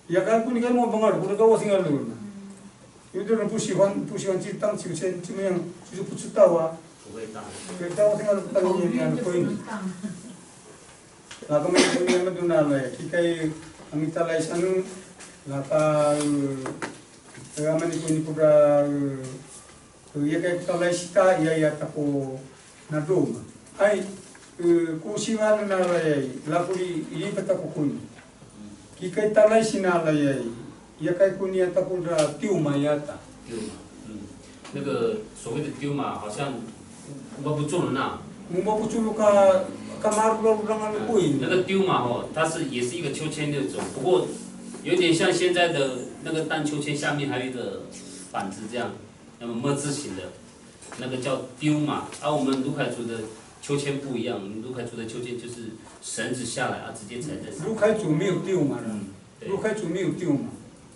也该不你该莫帮我，我我听了了。有的人不喜欢去荡秋千，怎么样？就是不知道啊。不会荡。对，但我听了当年的可以。 Lah kami punya meduna lah, kita amita lah sanu, lah ka, kami ni punya pura, ya kita lah sita, ya tako nadom. Ai, kusiwan na lah puri ini peta kukun. Kita lah sina lah ya kai kunia tako da tiu mayata. 丢马，那个所谓的丢马，好像我不做了那。 我不做个。 那个丢马哦，它也是一个秋千的种，不过有点像现在的那个荡秋千，下面还有一个板子这样，那么么字形的，那个叫丢马。而我们卢凯族的秋千不一样，我们卢凯族的秋千就是绳子下来啊，直接踩在上面。卢凯族没有丢马的，卢凯族没有丢马。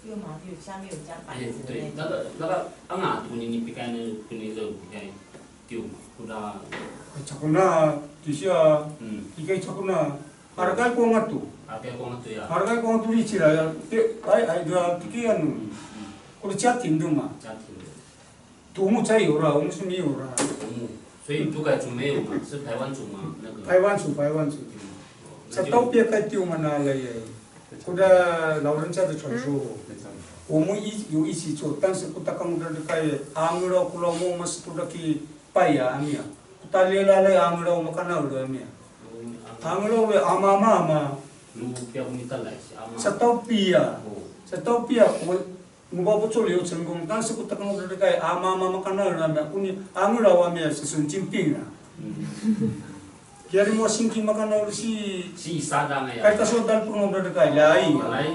丢马就下面有加板子。对，那个安雅图你比干呢，跟那个比干丢马，不知道。 Cakuna di siya, ikai cakuna, hargai ko nga tu. Hargai ko nga tu ya. Hargai ko nga tu ichi la, ay dua tikian nu. Kau jatin tu ma. Jatin. Tumu cai ora,我们是没有啦。tumu，所以卢凯族没有嘛，是台湾族嘛那个。台湾族。sa tao pia kai tiu mana la ye. 我的老人家的传说，我们有一起做，但是不打工的开阿姆罗库罗莫么是不得去拜呀阿米啊。 Tali lalai amlo makana ulo amia. Amlo we ama. Lu pia unita lai si ama. Sa tao pia mo ba betul yo成功，但是不打工的开ama makana ulo amia. Kuni amlo amia 是神经病啊。Jadi mau singki makan orang si 沙当的呀。 开他说单不能的改来，本来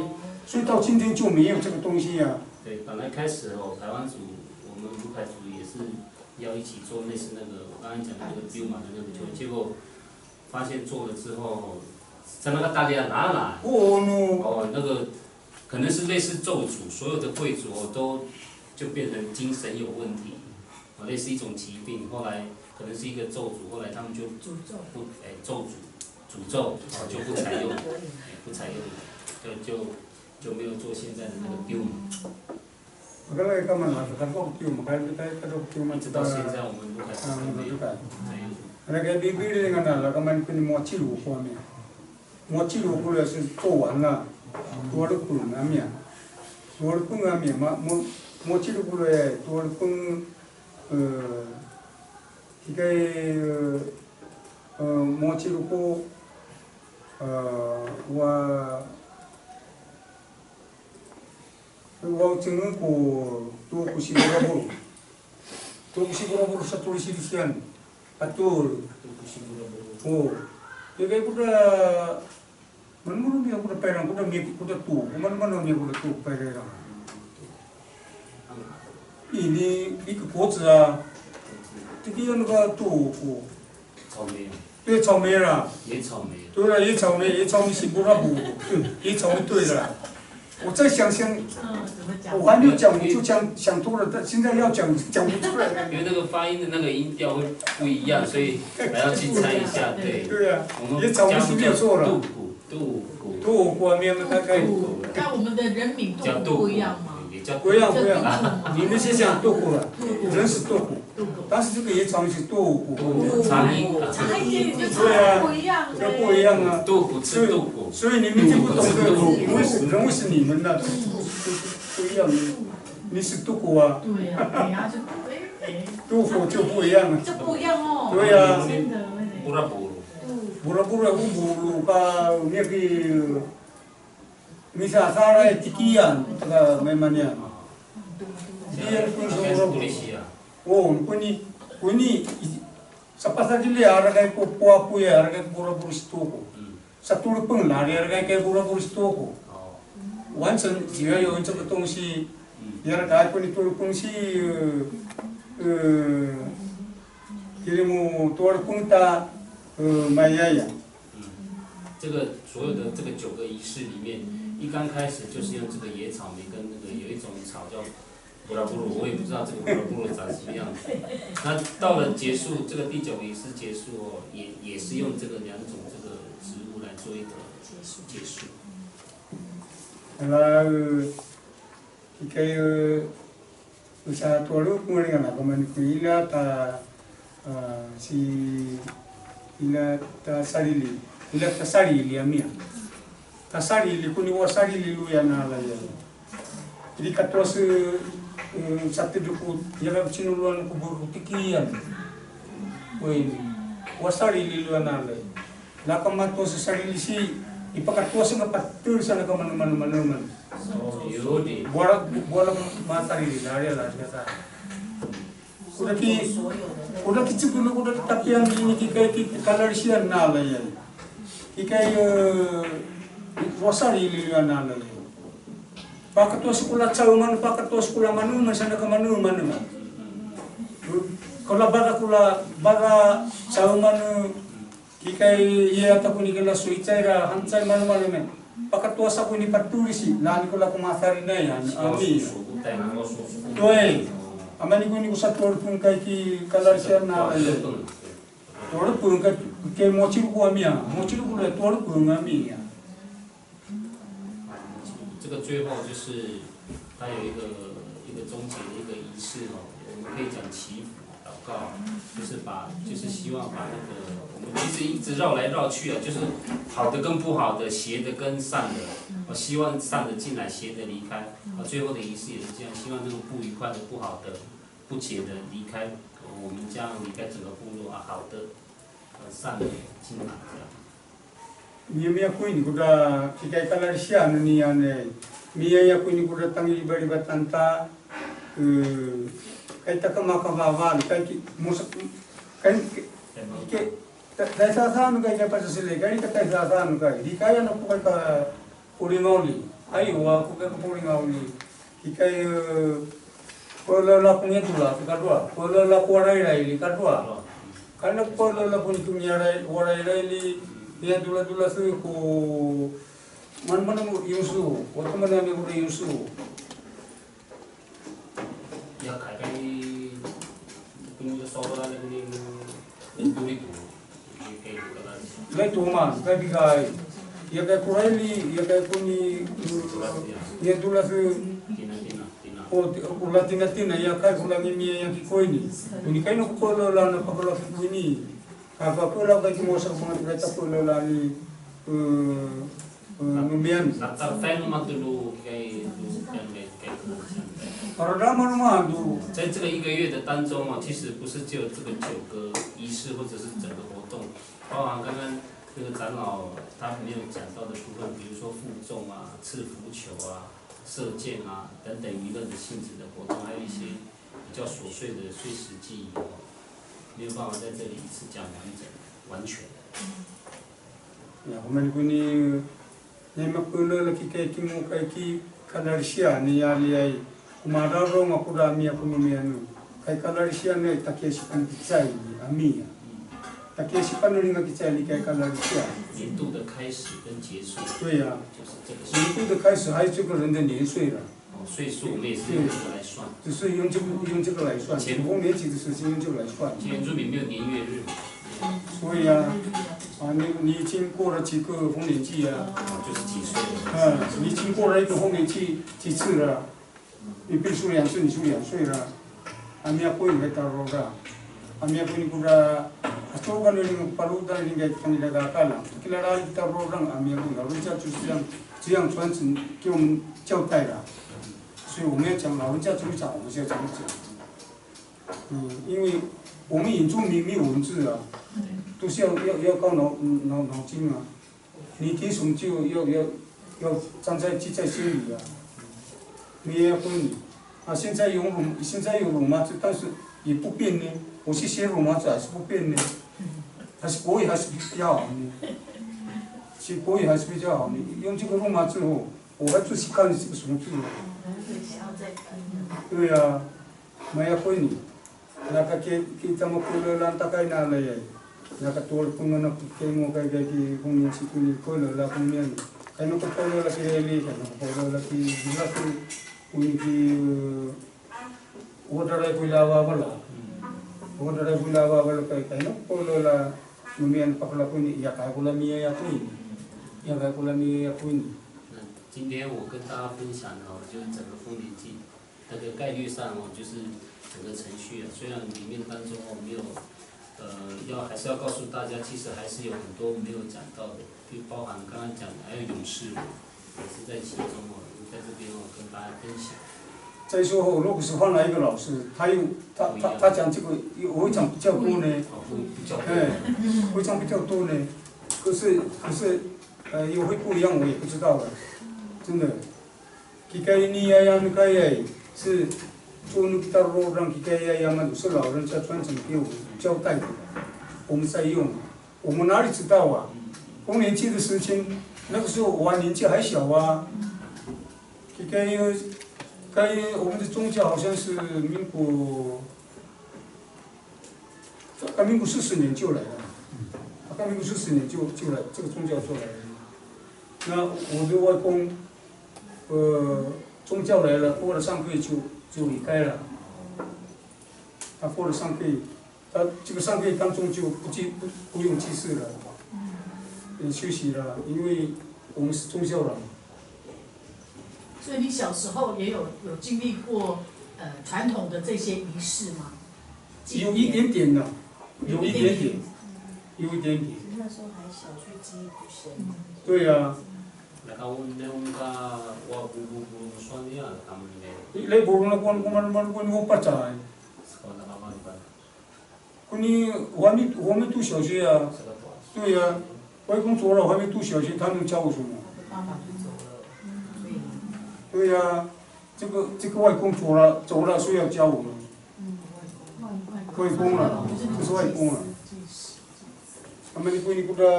所以到今天就没有这个东西呀。对，本来开始哦，台湾组我们卢凯组也是要一起做类似那个我刚才讲的那个丢马的那个球，结果发现做了之后，在那个大家哪哦那个可能是类似咒诅，所有的贵族哦都就变成精神有问题，哦类似一种疾病，后来可能是一个咒诅，后来他们就不咒诅咒就不采用，不采用，就没有做现在的那个丢马。 Kalau kamu nak kalau kau makan kita kalau kau 一直到现在我们都还是没有。 那个比那个那们跟摸起路方面，摸起路过来是做完了，多了崩啊面，多了崩啊面嘛摸起路过来多了崩，这个摸起路过，我整个多不是多satu lisian, betul. Oh, jadi kuda, mana dia kuda perang, kuda miak kuda tu, mana dia kuda tu perang. Ini kepot lah, tiada nak tu. 草莓。 对草莓啦，野草莓。对了，野草莓是不拉布，野草莓对了。我再想，我还没有讲，我就想多了，但现在要讲不出来。因为那个发音的那个音调会不一样，所以还要去猜一下，对。对呀，我们野草莓是没有错了。杜古面大概。那我们的人名杜古不一样吗？不一样。你们先讲杜古了，人是杜古，但是这个野草莓是杜古。长音。差一点就差不一样。这不一样啊。杜古吃杜古。所以你们就不懂这个，人为是你们的，不一样。你是杜古啊。对呀，杜古就不一样了。这不一样哦。对呀。真的。布拉布鲁。布拉布鲁ka miaki misa sara tikian taga memania. Dia pun semua. Oh, puni sa pasar dili araga ko puapu ya araga pura puris toko. Sa tulu pun lari araga kay pura puris toko. Wansan jika yo untuk ketong si ya araga ko ni tulu pun si kirimu tuar pun ta Maya。 这个所有的这个9个仪式里面，一刚开始就是用这个野草莓跟那个有一种草叫布拉布鲁，我也不知道这个布拉布鲁长什么样子。那到了结束这个第9个仪式结束哦，也是用这个2种这个植物来做一个结束。Ikaw sa tualo kung nga na kaman kuila ta si ila ta sarili amia ta sarili kuni wa sarili lu ya na la ya jadi katos satu duku ya sinuluan ko buru tikian koin wa sarili lu na la la kamato sa sarili si ipakatos nga patur sa nakaman bola matari lari kata udah kicik dulu udah tapi yang ini kikai kalau sian nala ya kikai rosari lian nala ya pakai tuas sekolah cauman pakai tuas sekolah manu masana ke manu kalau baga cauman kikai ya ataupun ikala suicaira hancai manu men pakai tuas aku ini patulisi lani kalau aku masari na ya ami doy amani ko ni ko sa tor pun kai ki kalar siya na ay tor pun kai ke mochi ko amia mochi ko le tor pun amia 这个最后就是它有一个终结的一个仪式哦，我们可以讲祈福祷告，就是希望把那个我们其实一直绕来绕去啊，就是好的跟不好的，邪的跟善的，我希望善的进来，邪的离开。最后的仪式也是这样，希望那个不愉快的、不好的、不洁的离开，我们这样离开整个部落啊，好的、善的进来这样。Mia ko ini kuda kita kalar siya ni ane mia ya ko ini kuda tangi bari batanta kai ta kama kawawan kai ki musak kai ke 在沙滩那个不是那个，你个在沙滩那个，你看那不个布林奥里，还有啊，不个布林奥里，你看Pola punya tu lah, kadua. Pola la kuarai rai li kadua. Karena pola la punya punya rai kuarai rai li dia dula su ko mana yusu, waktu mana ni udah yusu. Ya kayak punya saudara ni itu. Lai tu mah, kai bigai. Ya kai kuarai li, ya kai punya dia dula su o latina ya kai kula ngimi ya kikoini uni kai no ko la na pakala kikoini ka pa pula ka kimosa ko na ta pula la ni numian Natal fan mak dulu kayak Parada嘛都在这个1个月的当中啊，其实不是只有这个9个仪式或者是整个活动，包含刚刚这个长老他没有讲到的部分，比如说负重啊、刺浮球啊、射箭啊等等娱乐的性质的活动，还有一些比较琐碎的碎石记忆哦，没有办法在这里一次讲完全。Ya, kami ni mapula lagi kay kimu kay ki kalarsia ni ali ay kumararo makudami ako numiano kay kalarsia ni takeshi kan kitsai ami takeshi kan ringa kitsai kay kalarsia 年度的开始跟结束，对呀，就是这个年度的开始还有这个人的年岁了。岁数我们也是用这个来算，就是用这个来算，前丰年级的事情用这个来算。原住民没有年月日。所以啊，你已经过了几个丰年祭啊？就是几岁了。你已经过了一个丰年祭几次了？你必须2岁，你就2岁了。Kami aku yang kita roda, kami aku ni kuda, asal kan ni paru dan ni kita ni dah kalah. Kita dah kita roda, kami aku lalu jadi这样传承给我们交代了。所以我们要讲老人家怎么讲，我们就要怎么讲。因为我们原住民没有文字啊，都是要靠脑筋啊。你听什么就要站在记在心里啊。你也问你啊，现在有罗马字，但是也不变呢。我去写罗马字还是不变呢，还是国语还是比较好呢。写国语还是比较好呢。用这个罗马字哦，我还仔细看你这个什么字呢。对呀，没有问你。Naka kita makulola takay na lay naka tuol puno na kemo kay kung si kuni kulola kung yan kay no kulola si Eli kay no kulola ki bila kuni ki odara kuilawa wala kay no kulola numian pakla kuni ya kay kula miya ya kuni ya kay kula miya ya kuni。今天我跟大家分享的就是整个丰年祭，那个概率上就是整个程序啊，虽然里面当中没有，还是要告诉大家，其实还是有很多没有讲到的，就包含刚刚讲的，还有勇士也是在其中在这边跟大家分享。再说如果是换来一个老师，他讲这个我讲比较多呢，会讲比较多呢，可是又会不一样，我也不知道了，真的。Kita ini yang kaya 是做那个肉让kita yang们是老人家传承给我们交代的，我们在用，我们哪里知道啊？丰年祭的事情，那个时候我年纪还小啊。我们的宗教好像是民国40年就来了，大概民国40年就来这个宗教就来了。那我的外公，宗教来了，过了3个月就离开了。他过了3个月，他这个3个月当中就不用祭祀了，休息了，因为我们是宗教人。所以你小时候也有经历过传统的这些仪式吗？有一点点的，有一点点。那时候还小，所以记忆不深。对呀。那个我不算呀，他们你来不那我不在。我没读小学啊。对呀，外公走了，我还没读小学，他能教我什么？爸爸就走了。对呀，这个外公走了，所以要教我们。外公了，这是外公了。Kami pun ni kuda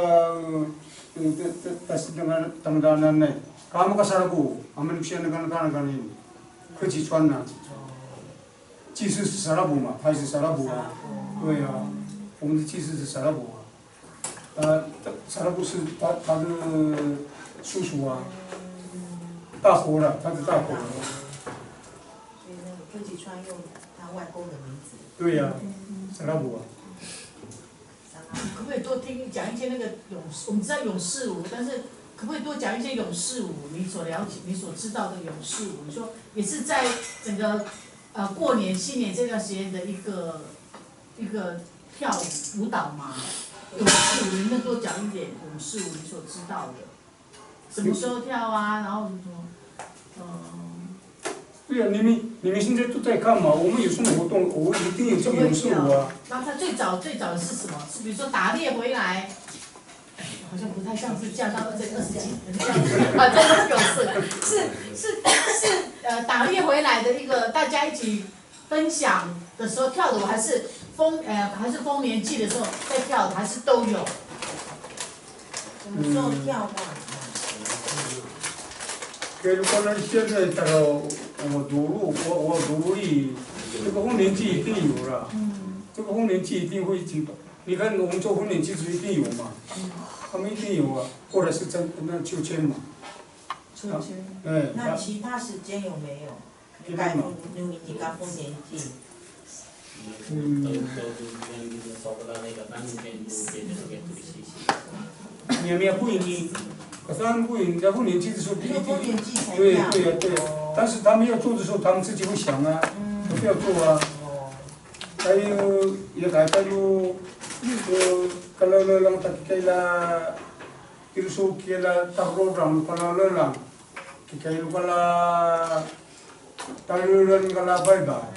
tas dengan tangdanan ni. Kamu kasaraku, aman siya nagan ini. Kerja cuan na. 祭司是萨拉布嘛，他是萨拉布啊，对啊，我们的祭司是萨拉布啊，萨拉布是他的叔叔啊，大伯了，他是大伯。所以那个柯吉川用他外公的名字。对呀、萨拉布啊。可不可以多听讲一些那个勇士？我们知道勇士舞，但是可不可以多讲一些勇士舞？你所了解、你所知道的勇士舞，你说也是在整个过年、新年这段时间的一个跳舞蹈嘛？勇士舞，能不能多讲一点勇士舞你所知道的？什么时候跳啊？然后什么？对呀、你们现在都在看嘛？我们有什么活动，我一定有这个勇士舞啊。那他最早的是什么？是比如说打猎回来，好像不太像是嫁到这20几年这样子啊，这是勇士，是打猎回来的一个大家一起分享的时候跳的舞，还是丰年祭的时候在跳的，还是都有？什么时候跳过？给可能现在我读录里，这个丰年祭一定有了。这个丰年祭一定会知道。你看我们做丰年祭时一定有嘛，他们一定有啊，或者是在那秋千嘛。秋千。哎。那其他时间有没有？盖丰农民节跟丰年祭。也不一定，他们不一定，在丰年祭的时候不一定。丰年祭才对呀。但是他们要做的时候，他们自己会想啊，不要做啊。Kayo, kalau lelang tak kaila tirusu kaila takrobram kalau lelang kaila kala taruran kala baiba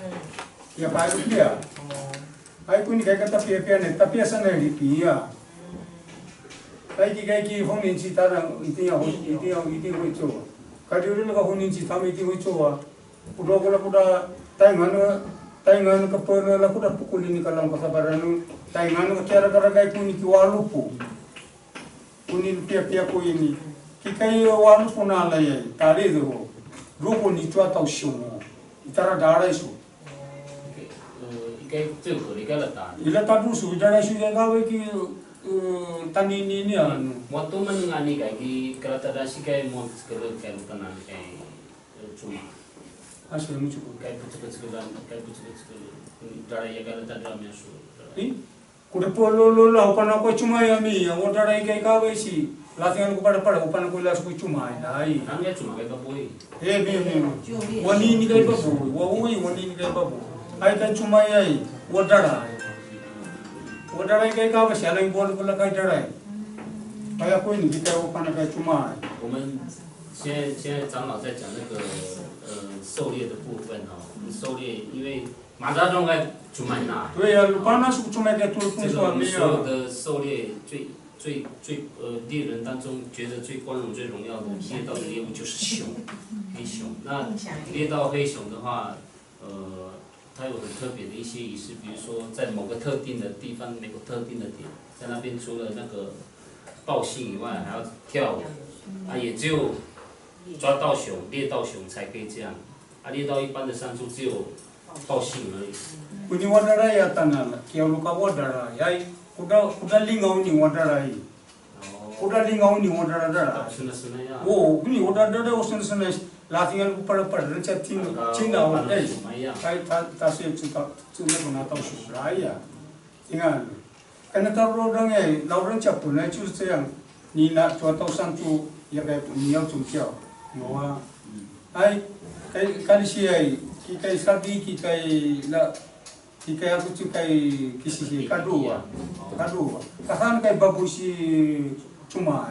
ya baru dia ai pun kai kata pia ne tapi asana di pia kai ki phong nin chi ta itin会做kai ru le ka phong nin chi ta me itin会做啊kuda taingan kapana la kuda pukuli ni kalang kasabaranu taingan ka kera karagai kuni ki walupu kuni pia ko ini ki kai walupu na la ye tare do ruko ni chua tau shumo itara dara isu ikai tu ko ikai la ta ila ta du su dara su ga we ki tani ni anu mo to man ngani kai ki krata da shi kai mo skelo kai tanan kai cuma asal mu cukup kai putu dara ya kala ta dra me su kuda polo la upana ko cuma ya mi ya o dara kai ka we si latihan ko pada upana ko la su cuma ai hanya cuma kai ka boy mi wani ni kai babu wani ni kai babu ai kai cuma ya o dara kai ka ba shalang bol ko la kai dara ai ko ni kai upana kai cuma 我们现在长老在讲那个狩猎的部分哦，狩猎因为马扎中该出卖那。对呀，把那是出卖给土地上的。所有的狩猎最猎人当中觉得最光荣最荣耀的猎到的猎物就是熊，黑熊。那猎到黑熊的话，它有很特别的一些仪式，比如说在某个特定的地方，某个特定的点，在那边除了那个报信以外，还要跳舞，也只有抓到熊、猎到熊才可以这样，猎到一般的山猪只有报信而已。Kuni wadara ya tanah, kia luka wadara, yai kuda lingau ni wadara i, kuda lingau ni wadara dara. Oh, kuni wadara dara osen latihan pada rencet Cina orang, kai tasih cuma guna tahu suraya, ingat. Karena kalau orang orang capun,就是这样，你拿抓到山猪，也该你要宗教，有啊，kai siai, kai sabi, kai aku tu kai kisi kadu. Kahan kai babu si cuma.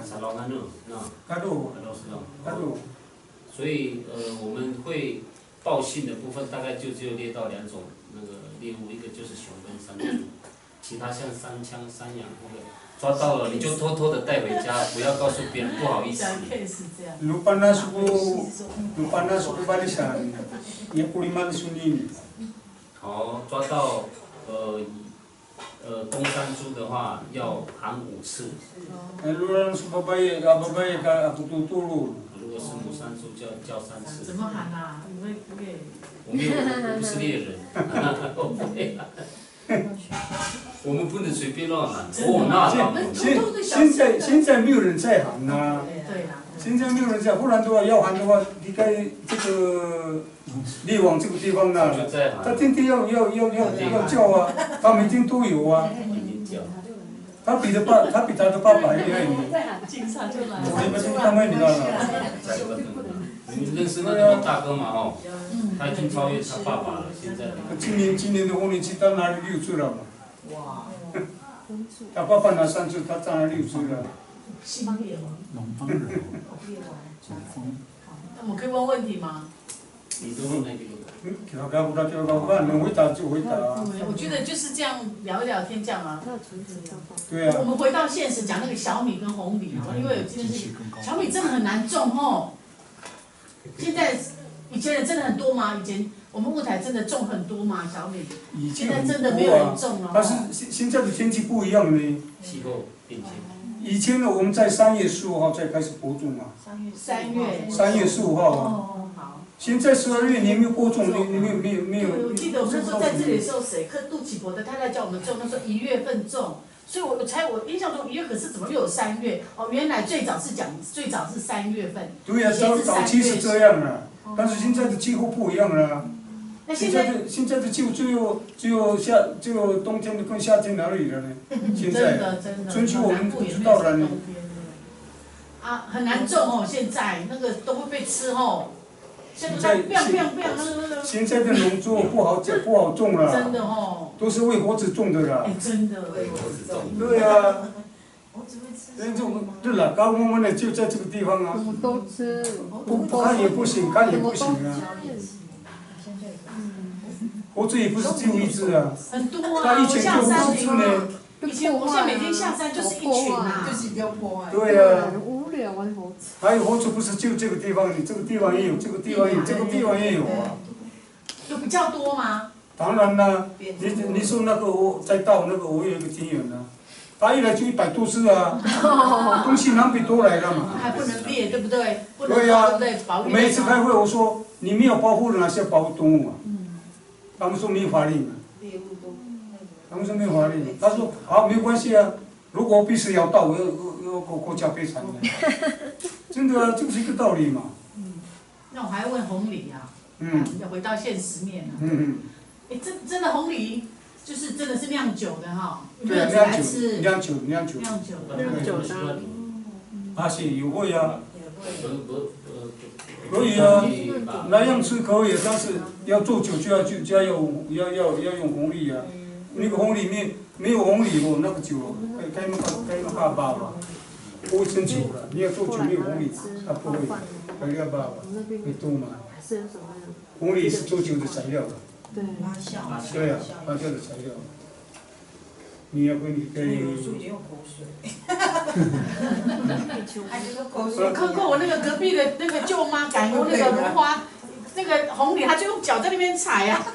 Kadu. 所以我们会报信的部分大概就只有猎到2种那个猎物，一个就是熊跟山猪，其他像山羌、山羊那个抓到了你就偷偷的带回家，不要告诉别人，不好意思。Lupa na suku barisan, ia kuliman sunini. 抓到公山猪的话要含5次，如果是爸爸也个不多多路。如果是母山猪就要叫3次。怎么喊啊？你会不会？我不是猎人，我们不能随便乱喊。哦，那好。现在没有人在喊呐。对啦。现在没有人在，不然的话要喊的话，离开这个猎网这个地方呢，他天天要叫啊，他每天都有啊。他比他的爸爸还厉害呢。警察就来了。他们你知道吗？你们认识那个大哥嘛？哦，他已经超越他爸爸了，现在。今年的红领期他拿了6只了嘛。哇。他爸爸拿3只，他拿了6只了。新猎吗？农方人，那我们可以问问题吗？你都问那个。能回答就回答。我觉得就是这样聊一聊天，这样啊。对啊。我们回到现实，讲那个小米跟红米啊，因为有这件事情，小米真的很难种哦。现在以前人真的很多吗？以前我们雾台真的种很多吗？小米？现在真的没有人种了。但是现在的天气不一样呢。气候变迁。以前呢，我们在3月15号才开始播种嘛。3月15号啊。哦，好。现在12月你没有播种，你没有。我记得我们那时候在这里的时候，杜启博的太太叫我们种，那时候1月份种，所以我印象中1月，可是怎么又有3月？哦，原来最早是3月份。对呀，早期是这样啊，但是现在的气候不一样了。现在的气候只有冬天跟夏天而已了呢。现在春秋我们不知道了呢。啊，很难种哦，现在那个都会被吃哦。现在现在的农作不好种了。真的哦。都是喂猴子种的啦。哎，真的。喂猴子种。对呀。对了，高温的就在这个地方啊。都吃。看也不行，看也不行啊。猴子也不是只有1只啊。很多啊。他以前就50只呢。以前我现在每天下山就是一群啊。就是要破坏。对呀。很无聊啊，猴子。还有猴子不是就这个地方，你这个地方也有，这个地方有，这个地方也有啊。有比较多吗？当然啦，你说那个我在稻那个我有一个经验啊，他一来就100多只啊，东西南北都来了嘛。还不能猎，对不对？对呀。保育。每一次开会我说你们要保护哪些保护动物啊？他们说没有法令啊。他们说没有法令，他说好没有关系啊，如果我必须要到，我要国家赔偿的。真的啊，就是一个道理嘛。那我还要问红梨啊。要回到现实面啊。哎，真的红梨就是真的是酿酒的哈。对啊，酿酒。啊是有会啊。可以啊，那样吃可以，但是要做酒就要用红梨啊。那个红梨没有红梨哦，那个酒该那爸爸，不会成酒了。你要做酒没有红梨，它不会，该那爸爸会多嘛。红梨是做酒的材料的。对。对啊，发酵的材料。你要不你可以。我看过我那个隔壁的那个舅妈赶工那个芦花，那个红梨，她就用脚在那边踩啊，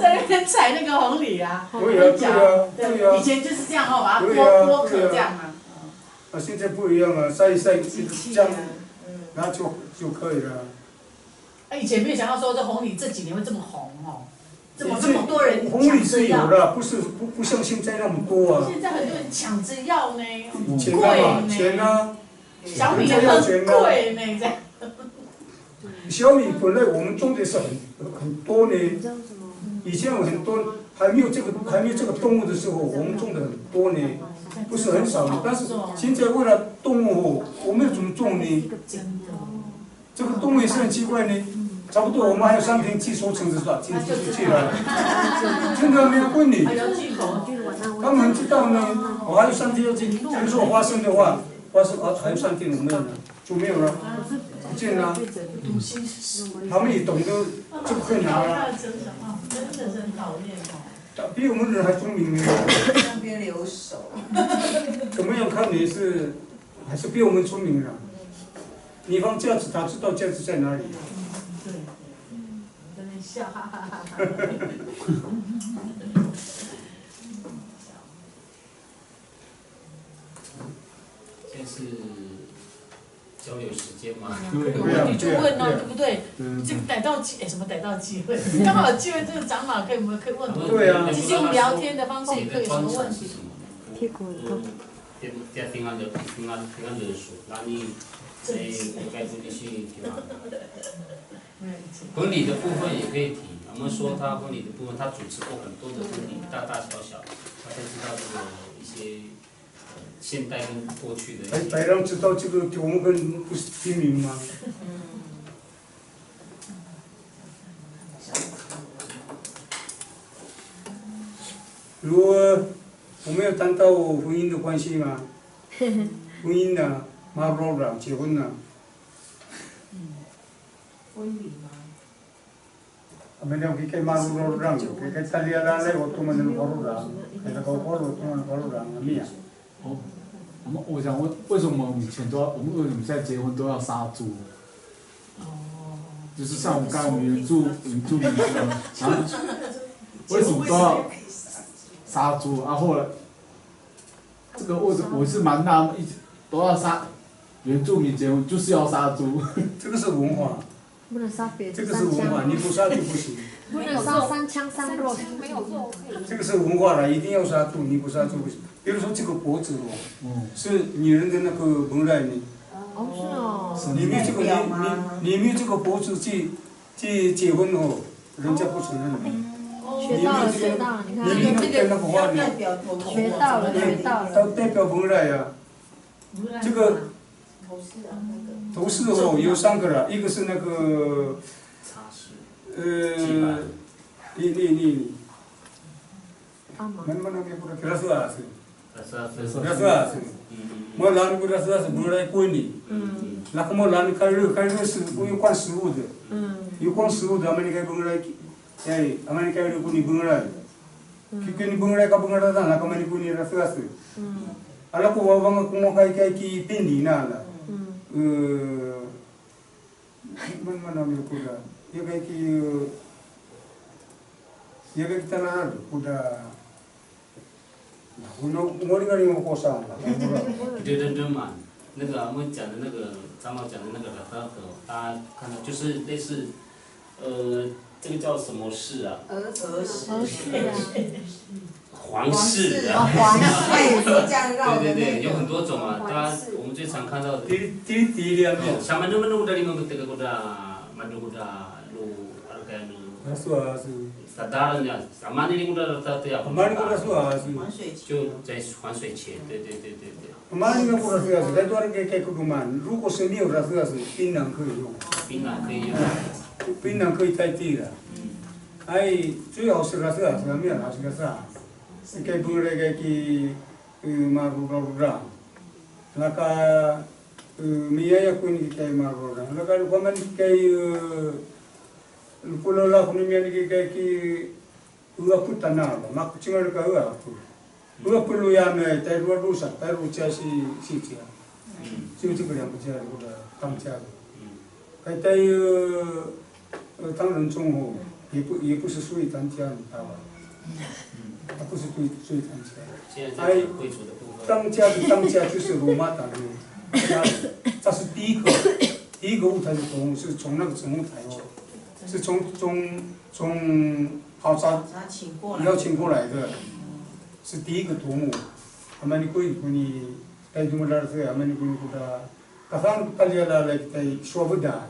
在那边踩那个红梨啊。对啊。以前就是这样哦，把它剥壳这样啊。啊，现在不一样了，晒一晒这样，然后就可以了。以前没有想到说这红梨这几年会这么红哦。这么多人红梨是有的，不像现在那么多啊。现在很多人抢着要呢，钱啊，小米也很贵呢，这样。小米本来我们种的是很多呢，以前有很多还没有这个动物的时候，我们种的很多呢，不是很少的。但是现在为了动物，我们要怎么种呢？这个动物也是很奇怪呢。差不多，我们还有3天寄收成的是吧？进出去了，真的没有问题。他们知道呢，我还有3天要进。比如说花生的话，还有3天我没有了，就没有了，不见了。他们也懂得就可以拿了。真的是很讨厌哦。比我们人还聪明呢。那边留守。怎么样看你是还是比我们聪明了？你放架子，他知道架子在哪里。笑哈哈哈哈。就问哦，对啊对不对？这个逮到机，什么逮到机会？刚好有机会，这个长老可以，我们可以问我。对啊直接用聊天的方式也可以，有什么问题？屁股痛。平安的说，那你该注意去对吧？婚礼的部分也可以提，我们说他婚礼的部分，他主持过很多的婚礼，大大小小，他才知道这个一些现代跟过去的。白让知道这个条目跟不是平民吗？如果我们要谈到婚姻的关系嘛，婚姻啊，马路上结婚啊，婚礼吗？ Amen kay marurong rang kay taliala lai otuman ng korurang kay nakaupo otuman ng korurang amiya. 我想问，为什么我们以前都要，我们为什么现在结婚都要杀猪？就是像我们刚才原住民这样，然后为什么都要杀猪？啊，后来这个我是蛮纳闷，一直都要杀原住民结婚就是要杀猪。这个是文化。 不能杀别这个是文化，你不杀就不行。不能杀三枪三肉。没有做。这个是文化了，一定要杀猪，你不杀就不行。比如说这个脖子哦，是女人的那个蒙赖呢。哦，是哦。你没有这个你没有这个脖子去结婚哦，人家不承认的。学到了，学到了，你看。你没有跟那个话呢？学到了，学到了。它代表蒙赖呀。这个。 头饰哦，有3个了，一个是那个，你，mana dia pura kerasa sih, kerasa sih, mau lalu kerasa sih, mulai kau ni, nak mau lalu kalau sih, punya kuan sebut, kuan sebut, Amerika bungai, Amerika itu punya bungai, kita ni bungai kau bungai dah, nak Amerika punya rasa sih, alah kau bawa kau mau kai ki pendi nala. Mana kuda, ya kayak kita lah kuda, umur ni mau kosa. 那个我们讲的那个长老讲的那个大家看到就是类似，这个叫什么氏啊？皇室啊，对，有很多种啊，我们最常看到的。Sama nama dari membentuk madu kuda, lu harga lu. Sadarnya, sama ini kuda rata ya. Kemarin kuda suasi. 就在还水前，对。Kemarin kuda suasi, dari orang kayak kuduman, 如果是没有rasa suasi，槟榔可以用。槟榔可以代替的。哎，最好是rasa suasi，没有rasa suasi。kayak bunga kayak marura, laka miaya ko ni kayak marura, laka lupaman kayak pulau lah ko ni miaya ni kayak uga putana, mak cinggal ka uga pulau ya me tayo rusa, tayo rusa si cia, si yang berjalan udah kamcia, kayak tayo tang rencong ho, 也不是属于咱家，你知道吧？ 它不是最当家，哎，当家就是罗马党的家里，这是第一个舞台的头目，是从那个总务台哦，是从考察邀请过来的，是第一个头目。他们你在中国那是，他们你kapan kalian来在说不的，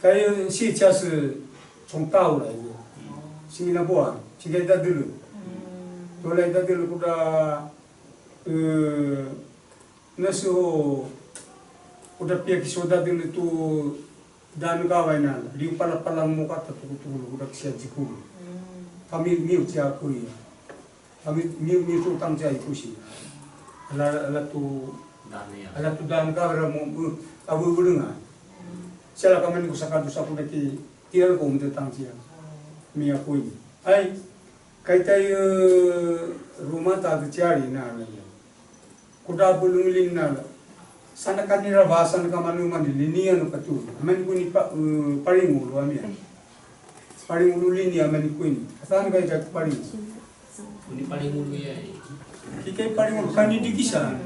还有谢家是从大陆来的，新加坡。 Kita dulu, mulai dulu kuda, nasi ho, kuda pihak soda dulu tu dan kawan nala, di pala muka tu kuda siapa jikul, kami miu cia kui, kami miu tu tang cia ikusi, ala tu dan kawan mu abu bulungan, siapa kami ni kusaka tu sapu lagi tiada kau untuk tang cia, miu kui, ai. Kaitai rumah tak cari nala, kuda bulungling nala. Sana kanira bahasan kamanu mandi linia no katu. Aman kuni paring ulu amia. Paring ulu linia aman kuni. Sana kai jak paring. Kuni paring ulu ya. Kikai paring ulu kani dikisan.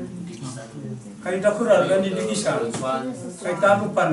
Kani dakural kani dikisan. Kai tapu pan.